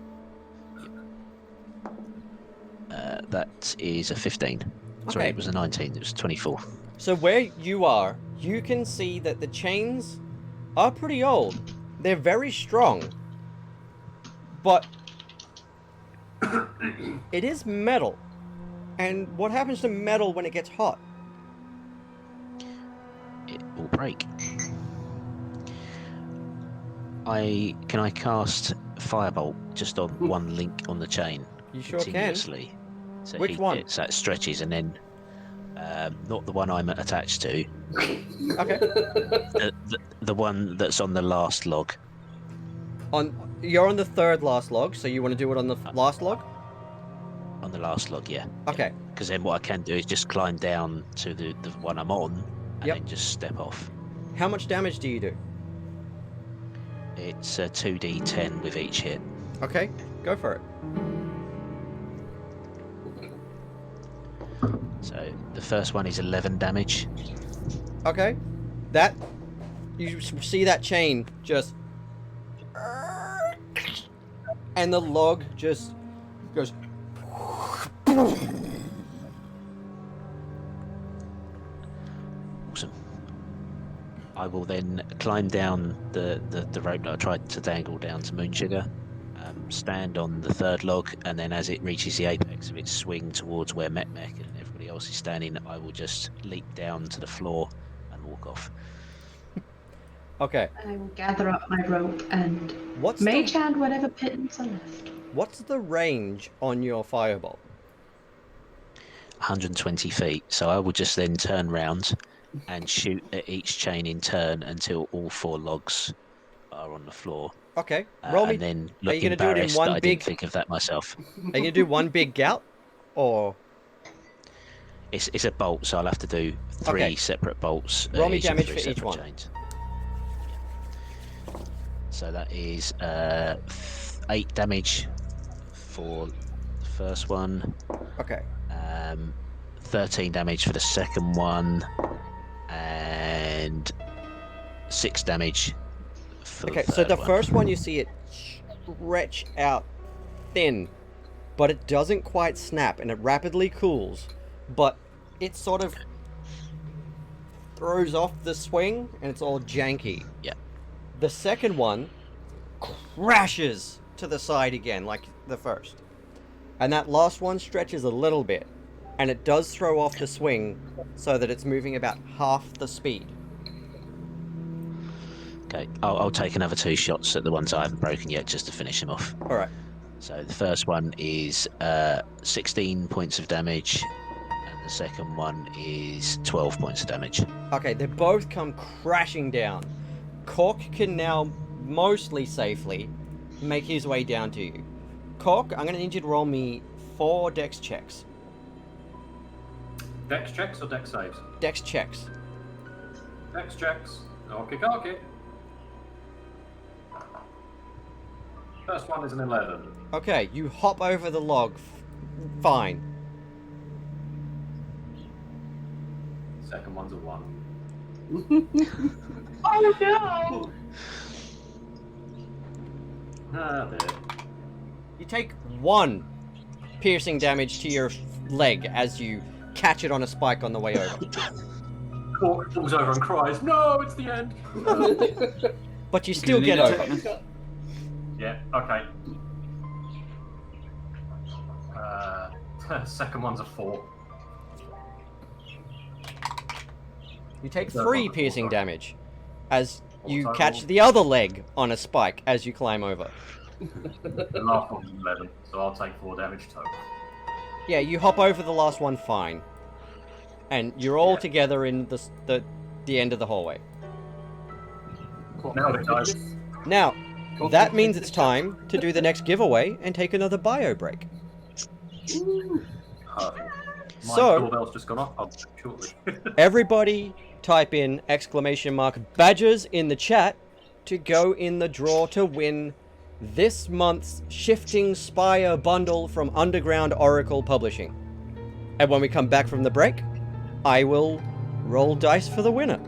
That is a 15. Sorry, Okay. it was a 19. It was 24. So where you are, you can see that the chains are pretty old. They're very strong. But it is metal. And what happens to metal when it gets hot? It will break. Can I cast Firebolt just on one link on the chain You sure can. continuously? So Which one? So it stretches, and then not the one I'm attached to, Okay. the one that's on the last log. You're on the third last log, so you want to do it on the last log? On the last log, yeah. Okay. Because then what I can do is just climb down to the one I'm on, and Yep. then just step off. How much damage do you do? It's a 2d10 with each hit. Okay, go for it. So the first one is 11 damage. Okay. You see that chain just... And the log just goes... Awesome. I will then climb down the rope that I tried to dangle down to Moon Sugar, stand on the third log, and then as it reaches the apex of its swing towards where Mek and everybody else is standing, I will just leap down to the floor and walk off. Okay. I will gather up my rope and What's mage the, hand whatever pittance are left. what's the range on your firebolt? 120 feet. So I will just then turn round and shoot at each chain in turn until all 4 logs are on the floor. Okay. Roll me. And then are you look gonna do it in embarrassed one that I big- didn't think of that myself. Are you gonna do one big gout? Or... It's a bolt, so I'll have to do 3 Okay. separate bolts. Roll me each of damage 3 for each separate one. chains. So that is 8 damage for the first one, Okay. 13 damage for the second one, and 6 damage for Okay, the so third the one. first one you see it stretch out thin, but it doesn't quite snap, and it rapidly cools, but it sort of throws off the swing, and it's all janky. Yeah. The second one crashes to the side again, like the first. And that last one stretches a little bit, and it does throw off the swing so that it's moving about half the speed. Okay, I'll take another 2 shots at the ones I haven't broken yet just to finish them off. Alright. So the first one is 16 points of damage, and the second one is 12 points of damage. Okay, they both come crashing down. Cork can now mostly safely make his way down to you. Cork, I'm going to need you to roll me 4 dex checks. Dex checks or dex saves? Dex checks. Dex checks. Okay. First one is an 11. Okay, you hop over the log. Fine. Second one's a 1. Oh no! Ah, there. You take 1 piercing damage to your leg as you catch it on a spike on the way over. Cork falls over and cries, "No, it's the end!" But you still get over. Yeah, okay. Second one's a 4. You take 3 piercing damage as you Total. catch the other leg on a spike as you climb over. The last one's 11, so I'll take 4 damage total. Yeah, you hop over the last one fine. And you're all together in the end of the hallway. Now it does. Now, that means it's time to do the next giveaway and take another bio break. Perfect. My So- doorbell's just gone off. I'll shortly. Everybody type in !badgers in the chat to go in the draw to win this month's Shifting Spire bundle from Underground Oracle Publishing. And when we come back from the break, I will roll dice for the winner.